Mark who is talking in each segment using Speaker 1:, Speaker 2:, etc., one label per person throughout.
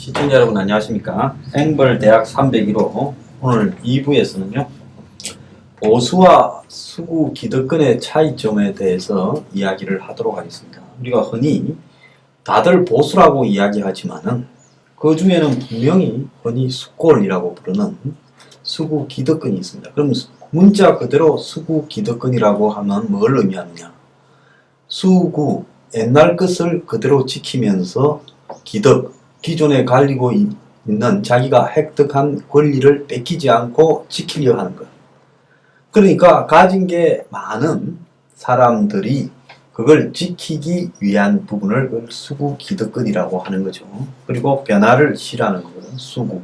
Speaker 1: 시청자 여러분 안녕하십니까. 앵벌대학 301호 오늘 2부에서는요 보수와 수구 기득권의 차이점에 대해서 이야기를 하도록 하겠습니다. 우리가 흔히 다들 보수라고 이야기하지만은 그 중에는 분명히 흔히 수골이라고 부르는 수구 기득권이 있습니다. 그럼 문자 그대로 수구 기득권이라고 하면 뭘 의미하느냐? 수구, 옛날 것을 그대로 지키면서 기득, 기존에 가지고 있는 자기가 획득한 권리를 뺏기지 않고 지키려 하는 것. 그러니까 가진 게 많은 사람들이 그걸 지키기 위한 부분을 수구 기득권이라고 하는 거죠. 그리고 변화를 싫어하는 것은 수구.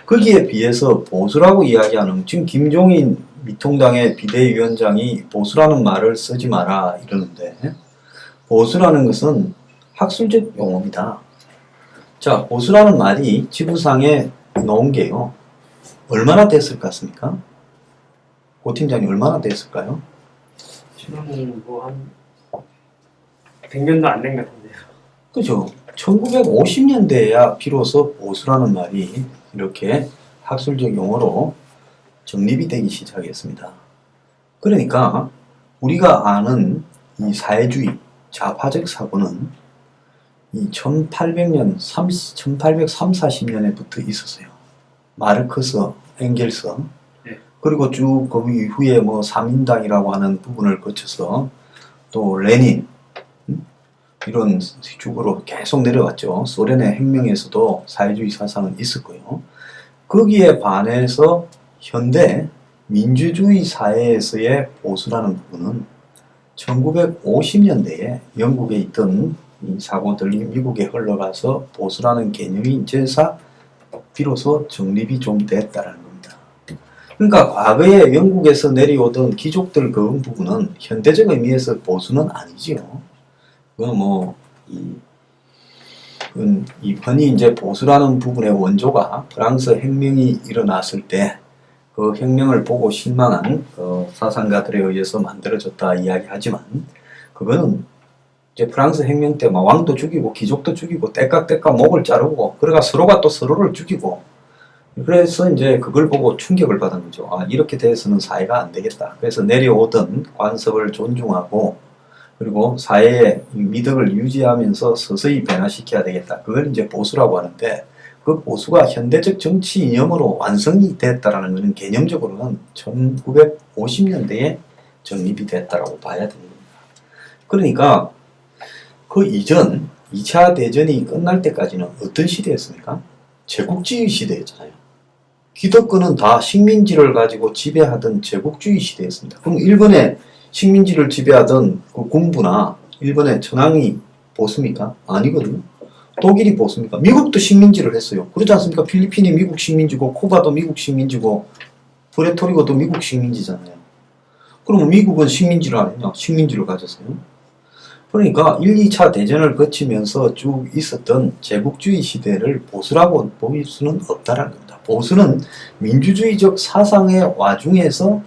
Speaker 1: 거기에 비해서 보수라고 이야기하는, 지금 김종인 미통당의 비대위원장이 보수라는 말을 쓰지 마라 이러는데, 보수라는 것은 학술적 용어입니다. 자, 보수라는 말이 지구상에 나온 게요, 얼마나 됐을 것 같습니까? 고 팀장님 얼마나 됐을까요?
Speaker 2: 지금 뭐한 100년도 안 된 것 같은데요.
Speaker 1: 그죠. 1950년대에야 비로소 보수라는 말이 이렇게 학술적 용어로 정립이 되기 시작했습니다. 그러니까 우리가 아는 이 사회주의, 좌파적 사고는 이 1800년, 1830~40년에부터 있었어요. 마르크스, 엥겔스, 그리고 쭉 그 이후에 뭐 3인당이라고 하는 부분을 거쳐서 또 레닌, 이런 쪽으로 계속 내려왔죠. 소련의 혁명에서도 사회주의 사상은 있었고요. 거기에 반해서 현대 민주주의 사회에서의 보수라는 부분은 1950년대에 영국에 있던 이 사고들이 미국에 흘러가서 보수라는 개념이 이제서 비로소 정립이 좀 됐다는 겁니다. 그러니까 과거에 영국에서 내려오던 귀족들 그 부분은 현대적 의미에서 보수는 아니지요. 그건 뭐 흔히 이제 보수라는 부분의 원조가 프랑스 혁명이 일어났을 때 그 혁명을 보고 실망한 그 사상가들에 의해서 만들어졌다 이야기하지만, 그거는 이제 프랑스 혁명 때 막 왕도 죽이고 귀족도 죽이고 떼깍떼깍 목을 자르고, 그러가 서로가 또 서로를 죽이고, 그래서 이제 그걸 보고 충격을 받은 거죠. 아, 이렇게 돼서는 사회가 안 되겠다. 그래서 내려오던 관습을 존중하고, 그리고 사회의 미덕을 유지하면서 서서히 변화시켜야 되겠다. 그걸 이제 보수라고 하는데, 그 보수가 현대적 정치 이념으로 완성이 됐다라는 것은 개념적으로는 1950년대에 정립이 됐다라고 봐야 됩니다. 그러니까 그 이전 2차 대전이 끝날 때까지는 어떤 시대였습니까? 제국주의 시대였잖아요. 기득권은 다 식민지를 가지고 지배하던 제국주의 시대였습니다. 그럼 일본의 식민지를 지배하던 그 군부나 일본의 천황이 보수입니까? 아니거든요. 독일이 보수입니까? 미국도 식민지를 했어요. 그렇지 않습니까? 필리핀이 미국 식민지고, 쿠바도 미국 식민지고, 푸에르토리코도 미국 식민지잖아요. 그러면 미국은 식민지를 안 했냐? 식민지를 가졌어요. 그러니까 1, 2차 대전을 거치면서 쭉 있었던 제국주의 시대를 보수라고 볼 수는 없다는 겁니다. 보수는 민주주의적 사상의 와중에서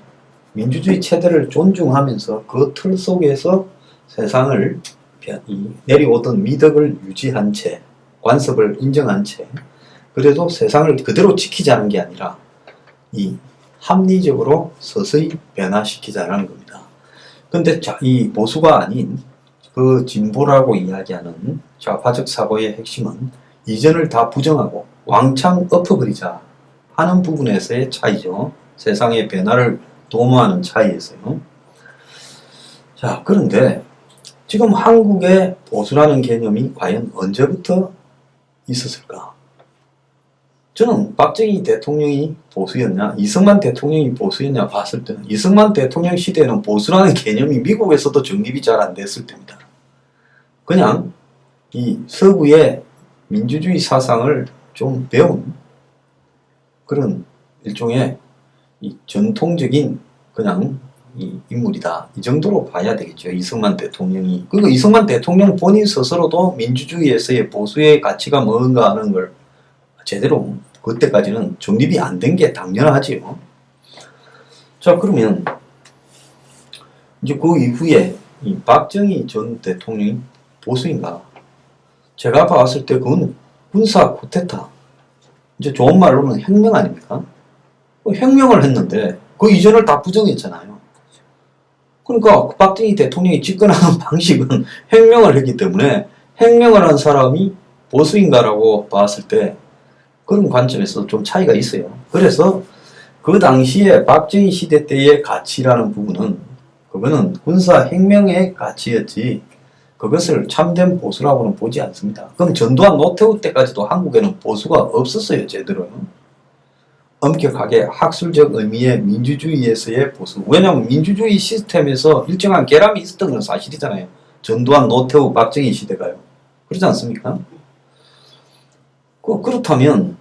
Speaker 1: 민주주의 체제를 존중하면서 그 틀 속에서 세상을 내려오던 미덕을 유지한 채, 관습을 인정한 채, 그래도 세상을 그대로 지키자는 게 아니라 이 합리적으로 서서히 변화시키자는 겁니다. 근데 이 보수가 아닌 그 진보라고 이야기하는 좌파적 사고의 핵심은 이전을 다 부정하고 왕창 엎어버리자 하는 부분에서의 차이죠. 세상의 변화를 도모하는 차이에서요. 자, 그런데 지금 한국의 보수라는 개념이 과연 언제부터 있었을까? 저는 박정희 대통령이 보수였냐, 이승만 대통령이 보수였냐 봤을 때는 이승만 대통령 시대에는 보수라는 개념이 미국에서도 정립이 잘 안 됐을 때입니다. 그냥 이 서구의 민주주의 사상을 좀 배운 그런 일종의 이 전통적인 그냥 이 인물이다, 이 정도로 봐야 되겠죠. 이승만 대통령이. 그리고 이승만 대통령 본인 스스로도 민주주의에서의 보수의 가치가 뭔가 하는 걸 제대로 그때까지는 정립이 안 된 게 당연하지요. 자, 그러면 이제 그 이후에 이 박정희 전 대통령이 보수인가? 제가 봤을 때 그건 군사 쿠데타, 이제 좋은 말로는 혁명 아닙니까? 혁명을 했는데 그 이전을 다 부정했잖아요. 그러니까 박정희 대통령이 집권하는 방식은 혁명을 했기 때문에 혁명을 한 사람이 보수인가라고 봤을 때 그런 관점에서 좀 차이가 있어요. 그래서 그 당시에 박정희 시대 때의 가치라는 부분은 그거는 군사혁명의 가치였지 그것을 참된 보수라고는 보지 않습니다. 그럼 전두환 노태우 때까지도 한국에는 보수가 없었어요. 제대로는. 엄격하게 학술적 의미의 민주주의에서의 보수. 왜냐하면 민주주의 시스템에서 일정한 결함이 있었던 건 사실이잖아요. 전두환, 노태우, 박정희 시대가요. 그렇지 않습니까? 그렇다면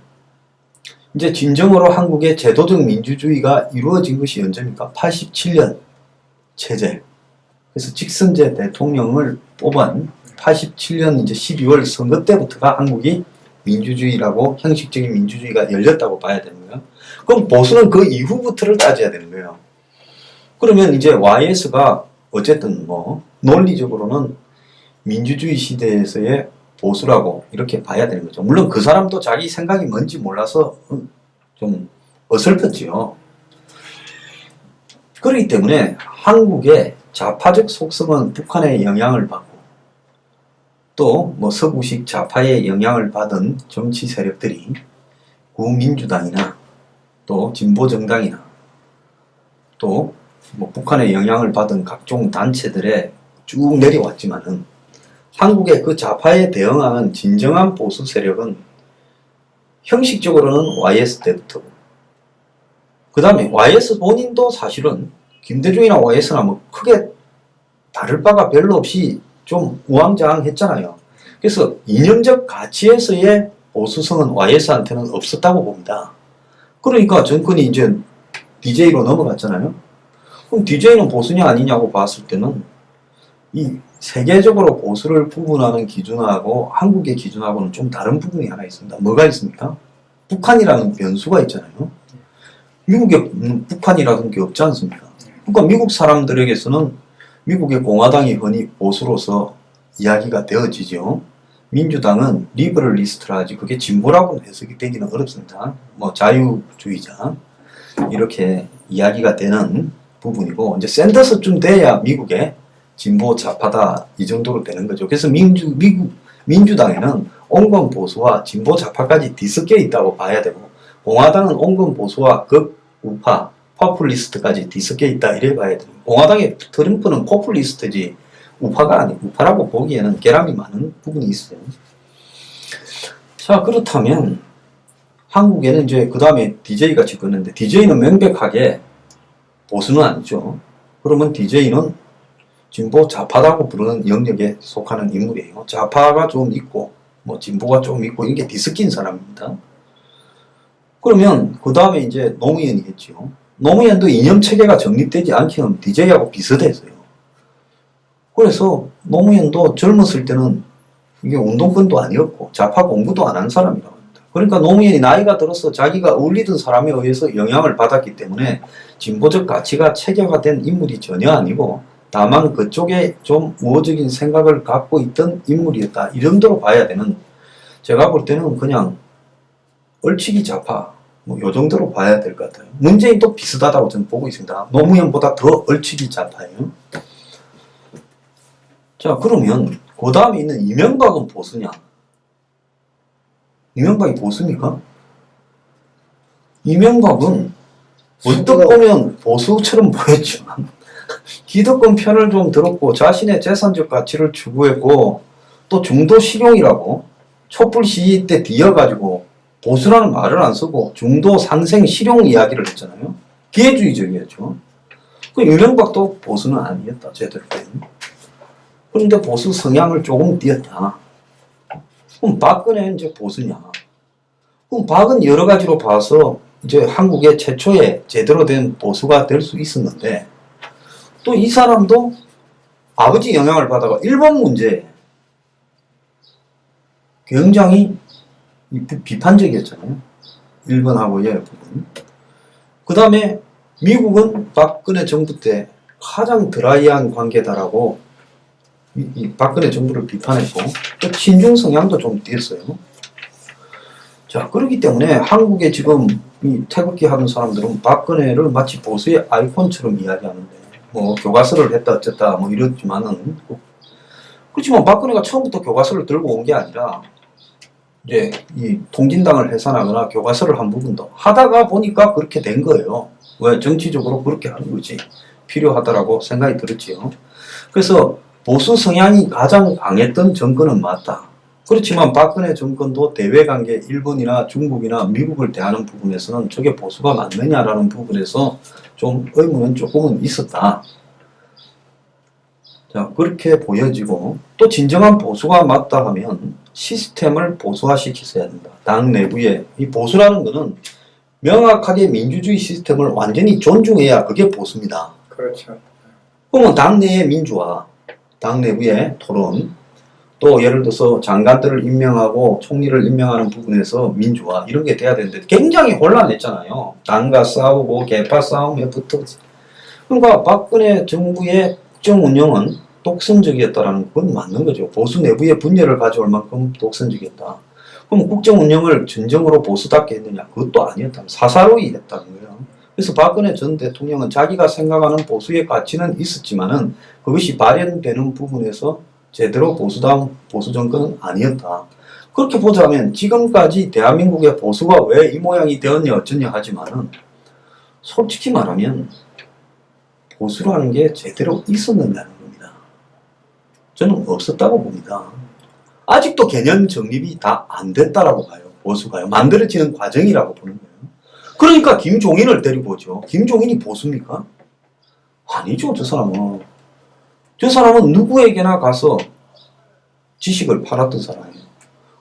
Speaker 1: 이제 진정으로 한국의 제도적 민주주의가 이루어진 것이 언제입니까? 87년 체제. 그래서 직선제 대통령을 뽑은 87년 이제 12월 선거 때부터가 한국이 민주주의라고 형식적인 민주주의가 열렸다고 봐야 되는 거예요. 그럼 보수는 그 이후부터를 따져야 되는 거예요. 그러면 이제 YS가 어쨌든 뭐 논리적으로는 민주주의 시대에서의 보수라고 이렇게 봐야 되는 거죠. 물론 그 사람도 자기 생각이 뭔지 몰라서 좀 어설펐지요. 그렇기 때문에 한국의 좌파적 속성은 북한의 영향을 받고 또 뭐 서구식 좌파의 영향을 받은 정치 세력들이 구민주당이나 또 진보정당이나 또 뭐 북한의 영향을 받은 각종 단체들에 쭉 내려왔지만은 한국의 그 좌파에 대응하는 진정한 보수 세력은 형식적으로는 YS 때부터고 그 다음에 YS 본인도 사실은 김대중이나 YS나 뭐 크게 다를 바가 별로 없이 좀 우왕좌왕했잖아요. 그래서 이념적 가치에서의 보수성은 YS한테는 없었다고 봅니다. 그러니까 정권이 이제 DJ로 넘어갔잖아요. 그럼 DJ는 보수냐 아니냐고 봤을 때는 이 세계적으로 보수를 구분하는 기준하고 한국의 기준하고는 좀 다른 부분이 하나 있습니다. 뭐가 있습니까? 북한이라는 변수가 있잖아요. 미국에 북한이라는 게 없지 않습니까? 그러니까 미국 사람들에게서는 미국의 공화당이 흔히 보수로서 이야기가 되어지죠. 민주당은 리버럴리스트라 하지 그게 진보라고 해석이 되기는 어렵습니다. 뭐 자유주의자 이렇게 이야기가 되는 부분이고 이제 샌더스쯤 돼야 미국의 진보 좌파다 이 정도로 되는 거죠. 그래서 미국 민주당에는 온건 보수와 진보 좌파까지 뒤섞여 있다고 봐야 되고 공화당은 온건 보수와 극우파 포퓰리스트까지 뒤섞여 있다 이래 봐야 돼요. 공화당의 트럼프는 포퓰리스트지 우파가 아니고 우파라고 보기에는 결함이 많은 부분이 있어요. 자 그렇다면 한국에는 이제 그 다음에 DJ가 집권했는데 DJ는 명백하게 보수는 아니죠. 그러면 DJ는 진보 좌파라고 부르는 영역에 속하는 인물이에요. 좌파가 좀 있고 뭐 진보가 좀 있고 이게 뒤섞인 사람입니다. 그러면 그 다음에 이제 노무현이겠죠. 노무현도 이념 체계가 정립되지 않기는 DJ하고 비슷했어요. 그래서 노무현도 젊었을 때는 이게 운동권도 아니었고 좌파 공부도 안 한 사람이라고 합니다. 그러니까 노무현이 나이가 들어서 자기가 어울리던 사람에 의해서 영향을 받았기 때문에 진보적 가치가 체계화된 인물이 전혀 아니고 다만 그쪽에 좀 우호적인 생각을 갖고 있던 인물이었다. 이 정도로 봐야 되는 제가 볼 때는 그냥 얼치기 좌파 뭐 요 정도로 봐야 될 것 같아요. 문재인도 비슷하다고 저는 보고 있습니다. 노무현보다 더 얼치기 좌파예요. 자 그러면 그 다음에 있는 이명박은 보수냐? 이명박이 보수입니까? 이명박은 문득 보면 보수처럼 보였지만 기득권 편을 좀 들었고 자신의 재산적 가치를 추구했고 또 중도 실용이라고 촛불 시위 때 뒤어가지고 보수라는 말을 안 쓰고 중도 상생 실용 이야기를 했잖아요. 기회주의적이었죠. 그 이명박도 보수는 아니었다. 제대로 된. 그런데 보수 성향을 조금 띄었다. 그럼 박근혜는 이제 보수냐? 그럼 박은 여러 가지로 봐서 이제 한국의 최초의 제대로 된 보수가 될 수 있었는데 또 이 사람도 아버지 영향을 받아가 일본 문제에 굉장히 비판적이었잖아요. 일본하고의 부분. 그 다음에 미국은 박근혜 정부 때 가장 드라이한 관계다라고 이 박근혜 정부를 비판했고 또 친중 성향도 좀 띄었어요. 자, 그렇기 때문에 한국에 지금 이 태극기 하는 사람들은 박근혜를 마치 보수의 아이콘처럼 이야기하는데, 뭐 교과서를 했다 어쨌다 뭐 이렇지만은, 그렇지만 박근혜가 처음부터 교과서를 들고 온 게 아니라 이제 이 통진당을 해산하거나 교과서를 한 부분도 하다가 보니까 그렇게 된 거예요. 왜? 정치적으로 그렇게 하는 거지. 필요하다라고 생각이 들었지요. 그래서 보수 성향이 가장 강했던 정권은 맞다. 그렇지만 박근혜 정권도 대외관계 일본이나 중국이나 미국을 대하는 부분에서는 저게 보수가 맞느냐라는 부분에서 좀 의문은 조금은 있었다. 자, 그렇게 보여지고, 또 진정한 보수가 맞다 하면 시스템을 보수화시켜야 된다. 당 내부에 이 보수라는 거는 명확하게 민주주의 시스템을 완전히 존중해야 그게 보수입니다.
Speaker 3: 그렇죠.
Speaker 1: 그러면 당 내의 민주화, 당 내부의 토론, 또 예를 들어서 장관들을 임명하고 총리를 임명하는 부분에서 민주화 이런 게 돼야 되는데 굉장히 혼란했잖아요. 당과 싸우고 개파 싸움에 붙어. 그러니까 박근혜 정부의 국정 운영은 독선적이었다라는 건 맞는 거죠. 보수 내부의 분열을 가져올 만큼 독선적이었다. 그럼 국정 운영을 진정으로 보수답게 했느냐? 그것도 아니었다. 사사로이 했다는 거예요. 그래서 박근혜 전 대통령은 자기가 생각하는 보수의 가치는 있었지만은 그것이 발현되는 부분에서 제대로 보수다운 보수 정권은 아니었다. 그렇게 보자면 지금까지 대한민국의 보수가 왜 이 모양이 되었냐 어쩌냐 하지만은 솔직히 말하면 보수라는 게 제대로 있었는다는 겁니다. 저는 없었다고 봅니다. 아직도 개념 정립이 다 안 됐다라고 봐요. 보수가요. 만들어지는 과정이라고 보는 거예요. 그러니까 김종인을 데리고 오죠. 김종인이 보수입니까? 아니죠. 저 사람은 누구에게나 가서 지식을 팔았던 사람이에요.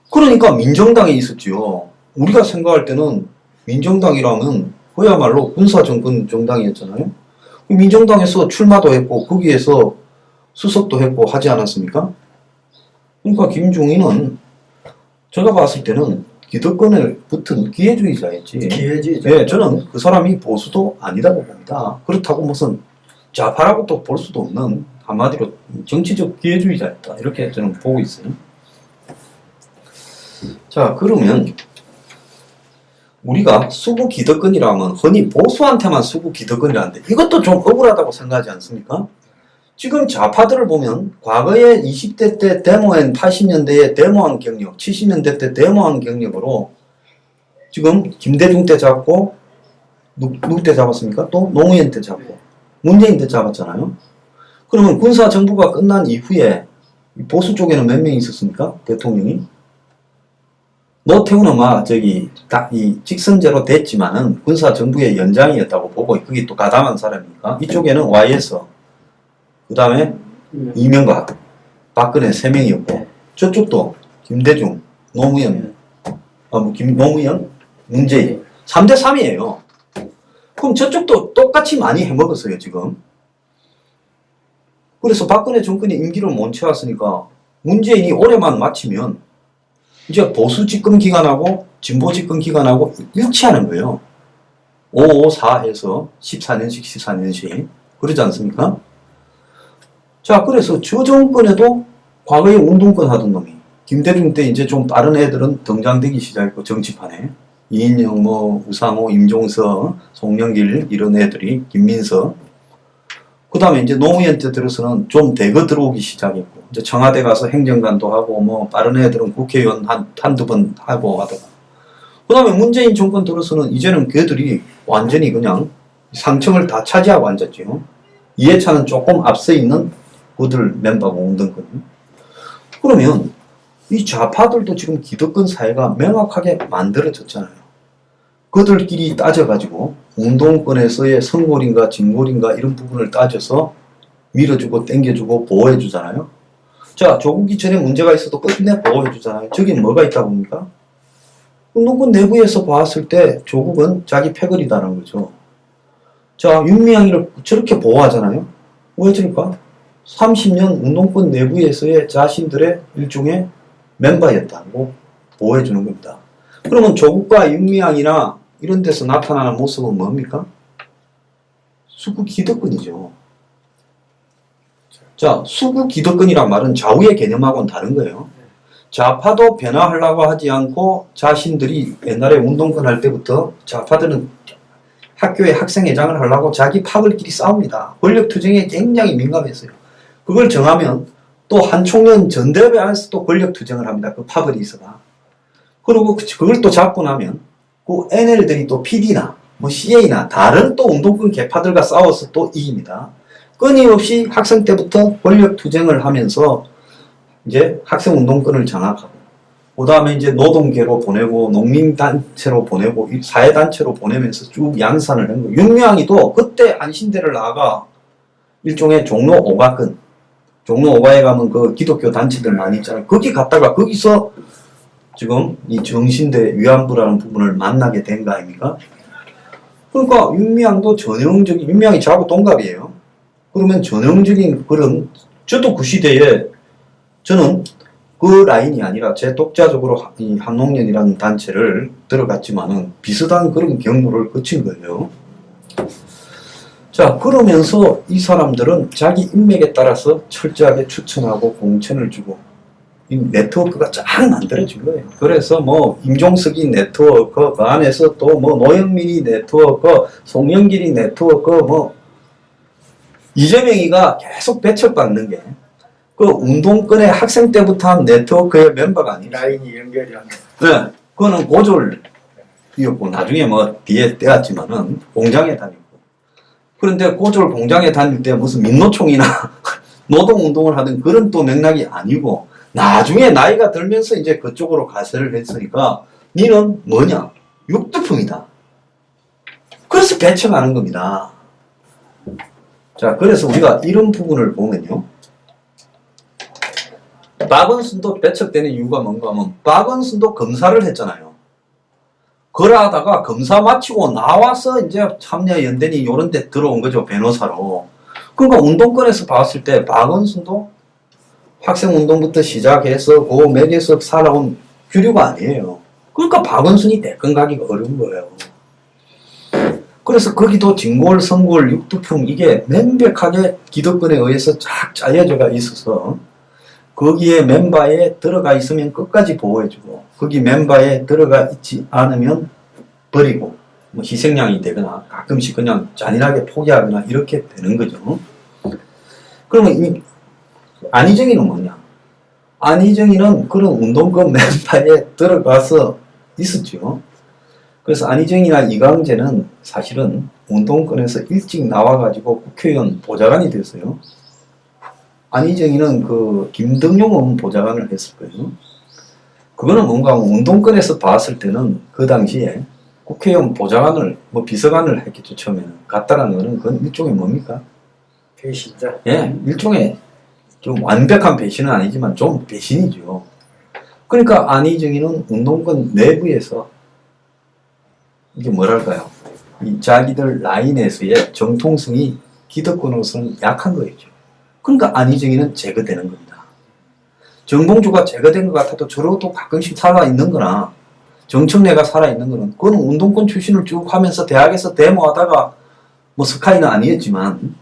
Speaker 1: 그러니까 민정당에 있었지요. 우리가 생각할 때는 민정당이라면 그야말로 군사정권 정당이었잖아요. 민정당에서 출마도 했고 거기에서 수석도 했고 하지 않았습니까? 그러니까 김종인은 제가 봤을 때는 기득권에 붙은 기회주의자였지.
Speaker 3: 기회주의자.
Speaker 1: 예, 저는 그 사람이 보수도 아니다고 봅니다. 그렇다고 무슨 좌파라고 또 볼 수도 없는 한마디로 정치적 기회주의자였다. 이렇게 저는 보고 있어요. 자, 그러면 우리가 수구 기득권이라면 흔히 보수한테만 수구 기득권이라는데 이것도 좀 억울하다고 생각하지 않습니까? 지금 좌파들을 보면 과거에 20대 때 데모한 80년대에 데모한 경력, 70년대 때 데모한 경력으로 지금 김대중 때 잡고 누구 때 잡았습니까? 또 노무현 때 잡고 문재인 때 잡았잖아요. 그러면 군사정부가 끝난 이후에 보수 쪽에는 몇 명 있었습니까? 대통령이? 노태우는 막 저기 딱 이 직선제로 됐지만은 군사정부의 연장이었다고 보고 그게 또 가담한 사람이니까 이쪽에는 YS 그 다음에 이명박, 박근혜 3명이었고 저쪽도 김대중, 노무현, 노무현, 문재인 3대 3이에요. 그럼 저쪽도 똑같이 많이 해먹었어요 지금. 그래서 박근혜 정권이 임기를 못 채웠으니까 문재인이 올해만 마치면 이제 보수 집권 기간하고 진보 집권 기간하고 일치하는 거예요. 5, 5, 4 해서 14년씩 그러지 않습니까? 자, 그래서 저 정권에도 과거에 운동권 하던 놈이 김대중 때 이제 좀 빠른 애들은 등장되기 시작했고 정치판에 이인영, 우상호, 임종서, 송영길 이런 애들이 김민석 그 다음에 이제 노무현 때 들어서는 좀 대거 들어오기 시작했고 이제 청와대 가서 행정관도 하고 빠른 애들은 국회의원 한두 번 하고 하다가 그 다음에 문재인 정권 들어서는 이제는 걔들이 완전히 그냥 상층을 다 차지하고 앉았죠. 이해찬은 조금 앞서 있는 그들 멤버가 운동거든요. 그러면 이 좌파들도 지금 기득권 사회가 명확하게 만들어졌잖아요. 그들끼리 따져가지고 운동권에서의 성골인가 진골인가 이런 부분을 따져서 밀어주고 땡겨주고 보호해주잖아요. 자, 조국이 전에 문제가 있어도 끝내 보호해주잖아요. 저기 뭐가 있다 봅니까? 운동권 내부에서 봤을 때 조국은 자기 패거리다라는 거죠. 자, 윤미향이를 저렇게 보호하잖아요. 왜 저럴까? 30년 운동권 내부에서의 자신들의 일종의 멤버였다고 보호해주는 겁니다. 그러면 조국과 윤미향이나 이런 데서 나타나는 모습은 뭡니까? 수구 기득권이죠. 자, 수구 기득권이란 말은 좌우의 개념하고는 다른 거예요. 좌파도 변화하려고 하지 않고 자신들이 옛날에 운동권 할 때부터 좌파들은 학교에 학생회장을 하려고 자기 파벌끼리 싸웁니다. 권력 투쟁에 굉장히 민감했어요. 그걸 정하면 또 한 총련 전대회 안에서 또 권력 투쟁을 합니다. 그 파벌이 있어가. 그리고 그걸 또 잡고 나면 그 NL들이 또 PD나 뭐 CA나 다른 또 운동권 개파들과 싸워서 또 이깁니다. 끊임없이 학생 때부터 권력 투쟁을 하면서 이제 학생 운동권을 장악하고, 그 다음에 이제 노동계로 보내고, 농민단체로 보내고, 사회단체로 보내면서 쭉 양산을 한 거예요. 윤미향이도 그때 안신대를 나가 일종의 종로 5가권, 종로 5가에 가면 그 기독교 단체들 많이 있잖아요. 거기 갔다가 거기서 지금 이 정신대 위안부라는 부분을 만나게 된 거 아닙니까? 그러니까 윤미향도 전형적인, 윤미향이 저하고 동갑이에요. 그러면 전형적인 그런, 저도 그 시대에 저는 그 라인이 아니라 제 독자적으로 이 한농연이라는 단체를 들어갔지만은 비슷한 그런 경로를 거친 거예요. 자, 그러면서 이 사람들은 자기 인맥에 따라서 철저하게 추천하고 공천을 주고 이 네트워크가 쫙 만들어진 거예요. 그래서 뭐 임종석이 네트워크, 그 안에서 또 뭐 노영민이 네트워크, 송영길이 네트워크, 뭐 이재명이가 계속 배척받는 게 그 운동권의 학생 때부터 한 네트워크의 멤버가 아니라
Speaker 2: 라인이 연결이 안 돼.
Speaker 1: 네, 그거는 고졸이었고 나중에 뭐 뒤에 떼었지만은 공장에 다니고, 그런데 고졸 공장에 다닐 때 무슨 민노총이나 노동운동을 하던 그런 또 맥락이 아니고 나중에 나이가 들면서 이제 그쪽으로 가세를 했으니까 니는 뭐냐? 육두품이다. 그래서 배척하는 겁니다. 자, 그래서 우리가 이런 부분을 보면요. 박원순도 배척되는 이유가 뭔가 하면 박원순도 검사를 했잖아요. 그러다가 검사 마치고 나와서 이제 참여연대니 이런 데 들어온 거죠. 변호사로. 그러니까 운동권에서 봤을 때 박원순도 학생운동부터 시작해서 그 맥에서 살아온 규류가 아니에요. 그러니까 박원순이 대권 가기가 어려운 거예요. 그래서 거기도 진골, 성골, 육두품 이게 명백하게 기득권에 의해서 쫙 짜여져가 있어서 거기에 멤버에 들어가 있으면 끝까지 보호해주고 거기 멤버에 들어가 있지 않으면 버리고 뭐 희생양이 되거나 가끔씩 그냥 잔인하게 포기하거나 이렇게 되는 거죠. 그러면 안희정이는 뭐냐? 안희정이는 그런 운동권 멤버에 들어가서 있었죠. 그래서 안희정이나 이광재는 사실은 운동권에서 일찍 나와가지고 국회의원 보좌관이 됐어요. 안희정이는 그 김등용 의원 보좌관을 했을 거예요. 그거는 뭔가 운동권에서 봤을 때는 그 당시에 국회의원 보좌관을 뭐 비서관을 했겠죠. 처음에는 갔다라는 거는 그건 일종의 뭡니까?
Speaker 2: 배신자.
Speaker 1: 예, 일종의 좀 완벽한 배신은 아니지만 좀 배신이죠. 그러니까 안희정이는 운동권 내부에서 이게 뭐랄까요? 이 자기들 라인에서의 정통성이 기득권으로서는 약한 거였죠. 그러니까 안희정이는 제거되는 겁니다. 정봉주가 제거된 것 같아도 저러고도 가끔씩 살아있는 거나 정청래가 살아있는 거는 그건 운동권 출신을 쭉 하면서 대학에서 데모하다가 뭐 스카이는 아니었지만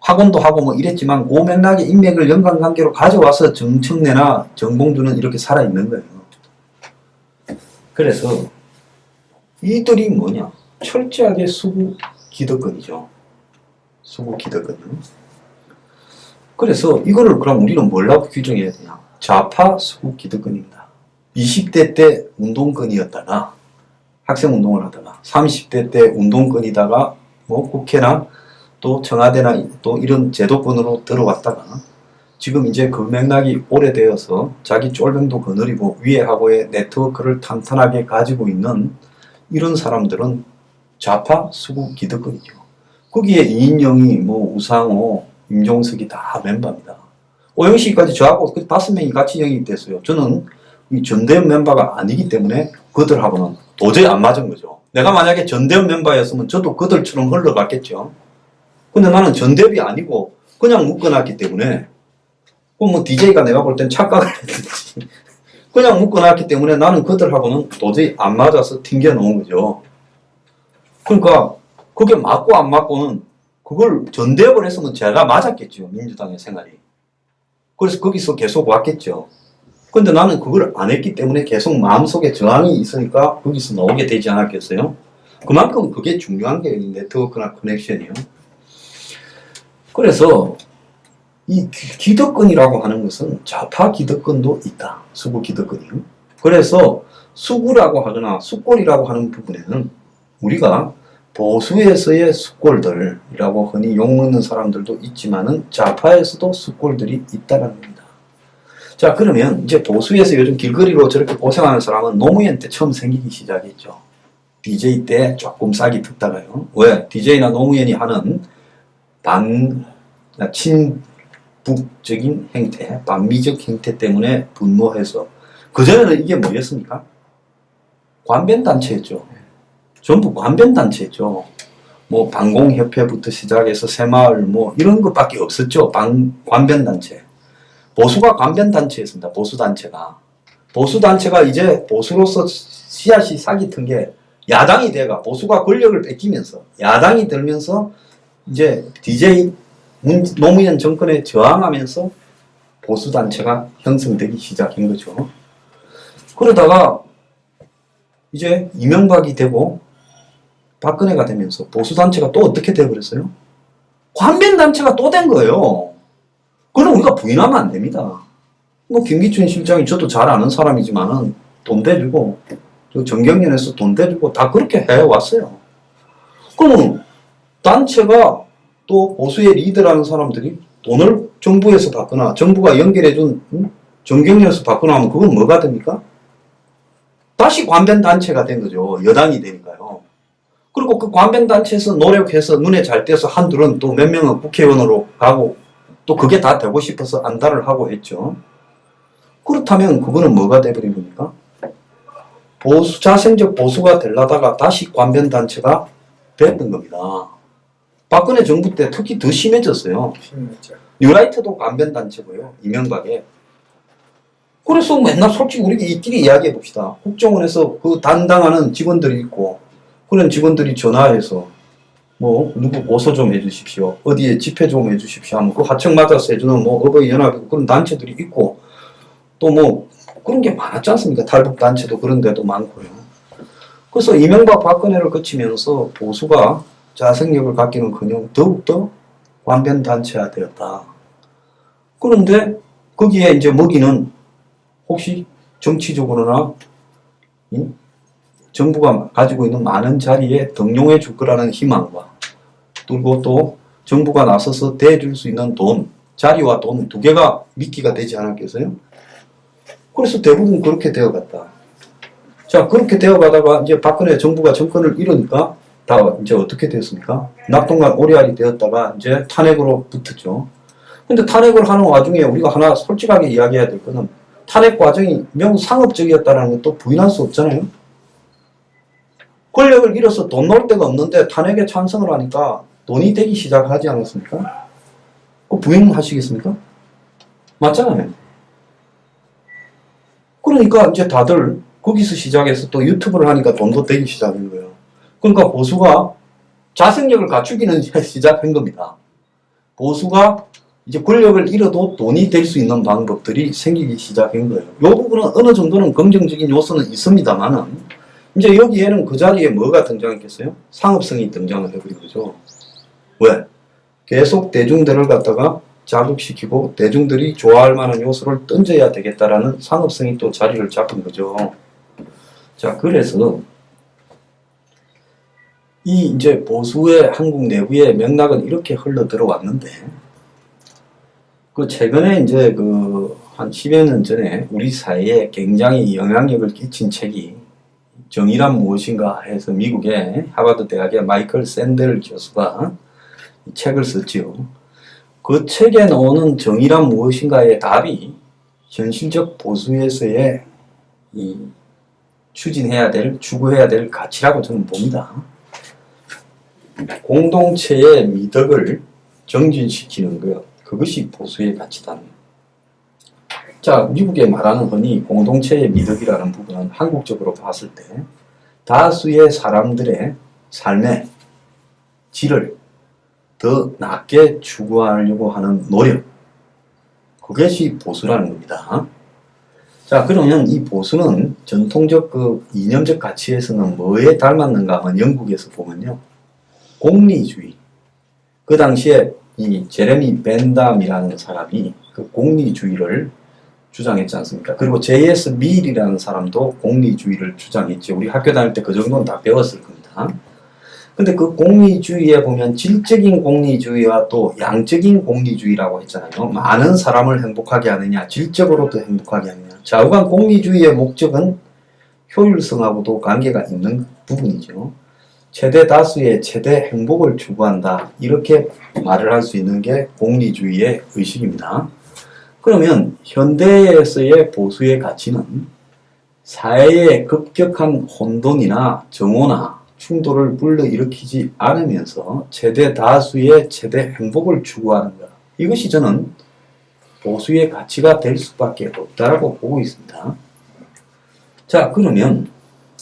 Speaker 1: 학원도 하고 뭐 이랬지만 그 맥락의 인맥을 연관관계로 가져와서 정청래나 정봉주는 이렇게 살아있는 거예요. 그래서 이들이 뭐냐? 철저하게 수구 기득권이죠. 수구 기득권은. 그래서 이거를 그럼 우리는 뭐라고 규정해야 되냐? 좌파 수구 기득권입니다. 20대 때 운동권이었다가 학생 운동을 하다가 30대 때 운동권이다가 뭐 국회나 또 청와대나 또 이런 제도권으로 들어왔다가 지금 이제 그 맥락이 오래되어서 자기 쫄병도 거느리고 위에하고의 네트워크를 탄탄하게 가지고 있는 이런 사람들은 좌파 수구 기득권이죠. 거기에 이인영이 뭐 우상호 임종석이 다 멤버입니다. 오영식까지 저하고 5명이 같이 영입됐어요. 저는 이 전대현 멤버가 아니기 때문에 그들하고는 도저히 안 맞은 거죠. 내가 만약에 전대현 멤버였으면 저도 그들처럼 흘러갔겠죠. 근데 나는 전대현이 아니고 그냥 묶어놨기 때문에 뭐 DJ가 내가 볼 땐 착각을 했든지 그냥 묶어놨기 때문에 나는 그들하고는 도저히 안 맞아서 튕겨놓은 거죠. 그러니까 그게 맞고 안 맞고는 그걸 전대협을 했으면 제가 맞았겠죠. 민주당의 생활이. 그래서 거기서 계속 왔겠죠. 근데 나는 그걸 안 했기 때문에 계속 마음속에 저항이 있으니까 거기서 나오게 되지 않았겠어요? 그만큼 그게 중요한 게 네트워크나 커넥션이요. 그래서 이 기득권이라고 하는 것은 좌파 기득권도 있다. 수구 기득권이요. 그래서 수구라고 하거나 수골이라고 하는 부분에는 우리가 보수에서의 수골들이라고 흔히 욕먹는 사람들도 있지만은 좌파에서도 수골들이 있다는 겁니다. 자, 그러면 이제 보수에서 요즘 길거리로 저렇게 고생하는 사람은 노무현 때 처음 생기기 시작했죠. DJ 때 조금 싹이 텄다가요. 왜? DJ나 노무현이 하는 친북적인 행태, 반미적 행태 때문에 분노해서 그전에는 이게 뭐였습니까? 관변단체였죠. 전부 관변단체였죠. 뭐 방공협회부터 시작해서 새마을 뭐 이런 것밖에 없었죠. 관변단체. 보수가 관변단체였습니다. 보수단체가. 보수단체가 이제 보수로서 씨앗이 싹이 튼 게 야당이 돼가 보수가 권력을 뺏기면서 야당이 들면서 이제 DJ 노무현 정권에 저항하면서 보수단체가 형성되기 시작한 거죠. 그러다가 이제 이명박이 되고 박근혜가 되면서 보수단체가 또 어떻게 돼버렸어요? 관변단체가 또 된 거예요. 그럼 우리가 부인하면 안 됩니다. 뭐 김기춘 실장이 저도 잘 아는 사람이지만은 돈 대주고 정경련에서 돈 대주고 다 그렇게 해왔어요. 그러면 단체가 또 보수의 리더라는 사람들이 돈을 정부에서 받거나 정부가 연결해준 정경련에서 받거나 하면 그건 뭐가 됩니까? 다시 관변단체가 된 거죠. 여당이 되니까요. 그리고 그 관변단체에서 노력해서 눈에 잘 띄어서 한둘은 또 몇 명은 국회의원으로 가고 또 그게 다 되고 싶어서 안달을 하고 했죠. 그렇다면 그거는 뭐가 돼버린 겁니까? 보수, 자생적 보수가 되려다가 다시 관변단체가 됐던 겁니다. 박근혜 정부 때 특히 더 심해졌어요.
Speaker 2: 심했죠.
Speaker 1: 뉴라이트도 관변단체고요. 이명박에. 그래서 맨날 솔직히 우리끼리 이야기해 봅시다. 국정원에서 그 담당하는 직원들이 있고 그런 직원들이 전화해서 뭐 누구 고소 좀 해주십시오. 어디에 집회 좀 해주십시오. 하면 그 하청 맞아서 해주는 뭐 어버이연합 그런 단체들이 있고 또 뭐 그런 게 많았지 않습니까? 탈북단체도 그런 데도 많고요. 그래서 이명박 박근혜를 거치면서 보수가 자생력을 갖기는커녕 더욱더 관변단체화 되었다. 그런데 거기에 이제 먹이는 혹시 정치적으로나 정부가 가지고 있는 많은 자리에 등용해 줄 거라는 희망과 그리고 또 정부가 나서서 대줄 수 있는 돈, 자리와 돈 두 개가 미끼가 되지 않았겠어요? 그래서 대부분 그렇게 되어갔다. 자, 그렇게 되어가다가 이제 박근혜 정부가 정권을 잃으니까 다 이제 어떻게 됐습니까? 낙동강 오리알이 되었다가 이제 탄핵으로 붙었죠. 근데 탄핵을 하는 와중에 우리가 하나 솔직하게 이야기해야 될 거는 탄핵 과정이 매우 상업적이었다는 것도 부인할 수 없잖아요. 권력을 잃어서 돈 넣을 데가 없는데 탄핵에 찬성을 하니까 돈이 되기 시작하지 않았습니까? 그 부인하시겠습니까? 맞잖아요. 그러니까 이제 다들 거기서 시작해서 또 유튜브를 하니까 돈도 되기 시작한 거예요. 그러니까 보수가 자생력을 갖추기는 시작한 겁니다. 보수가 이제 권력을 잃어도 돈이 될 수 있는 방법들이 생기기 시작한 거예요. 이 부분은 어느 정도는 긍정적인 요소는 있습니다만은 이제 여기에는 그 자리에 뭐가 등장했겠어요? 상업성이 등장을 해버린 거죠. 왜? 계속 대중들을 갖다가 자극시키고 대중들이 좋아할 만한 요소를 던져야 되겠다라는 상업성이 또 자리를 잡은 거죠. 자, 그래서 이 이제 보수의 한국 내부의 맥락은 이렇게 흘러 들어왔는데 그 최근에 이제 그 한 10여 년 전에 우리 사회에 굉장히 영향력을 끼친 책이 정의란 무엇인가 해서 미국의 하버드 대학의 마이클 샌델 교수가 이 책을 썼지요. 그 책에 나오는 정의란 무엇인가의 답이 현실적 보수에서의 이 추진해야 될, 추구해야 될 가치라고 저는 봅니다. 공동체의 미덕을 정진시키는 것, 그것이 보수의 가치다. 자, 미국에 말하는 흔히 공동체의 미덕이라는 부분은 한국적으로 봤을 때 다수의 사람들의 삶의 질을 더 낮게 추구하려고 하는 노력, 그것이 보수라는 겁니다. 자, 그러면 이 보수는 전통적 그 이념적 가치에서는 뭐에 닮았는가 하면 영국에서 보면요. 공리주의. 그 당시에 이 제레미 벤담이라는 사람이 그 공리주의를 주장했지 않습니까? 그리고 J.S. 밀이라는 사람도 공리주의를 주장했죠. 우리 학교 다닐 때 그 정도는 다 배웠을 겁니다. 근데 그 공리주의에 보면 질적인 공리주의와 또 양적인 공리주의라고 했잖아요. 많은 사람을 행복하게 하느냐, 질적으로도 행복하게 하느냐. 좌우간 공리주의의 목적은 효율성하고도 관계가 있는 부분이죠. 최대 다수의 최대 행복을 추구한다. 이렇게 말을 할 수 있는 게 공리주의의 의식입니다. 그러면 현대에서의 보수의 가치는 사회의 급격한 혼돈이나 정오나 충돌을 불러일으키지 않으면서 최대 다수의 최대 행복을 추구하는 것. 이것이 저는 보수의 가치가 될 수밖에 없다라고 보고 있습니다. 자, 그러면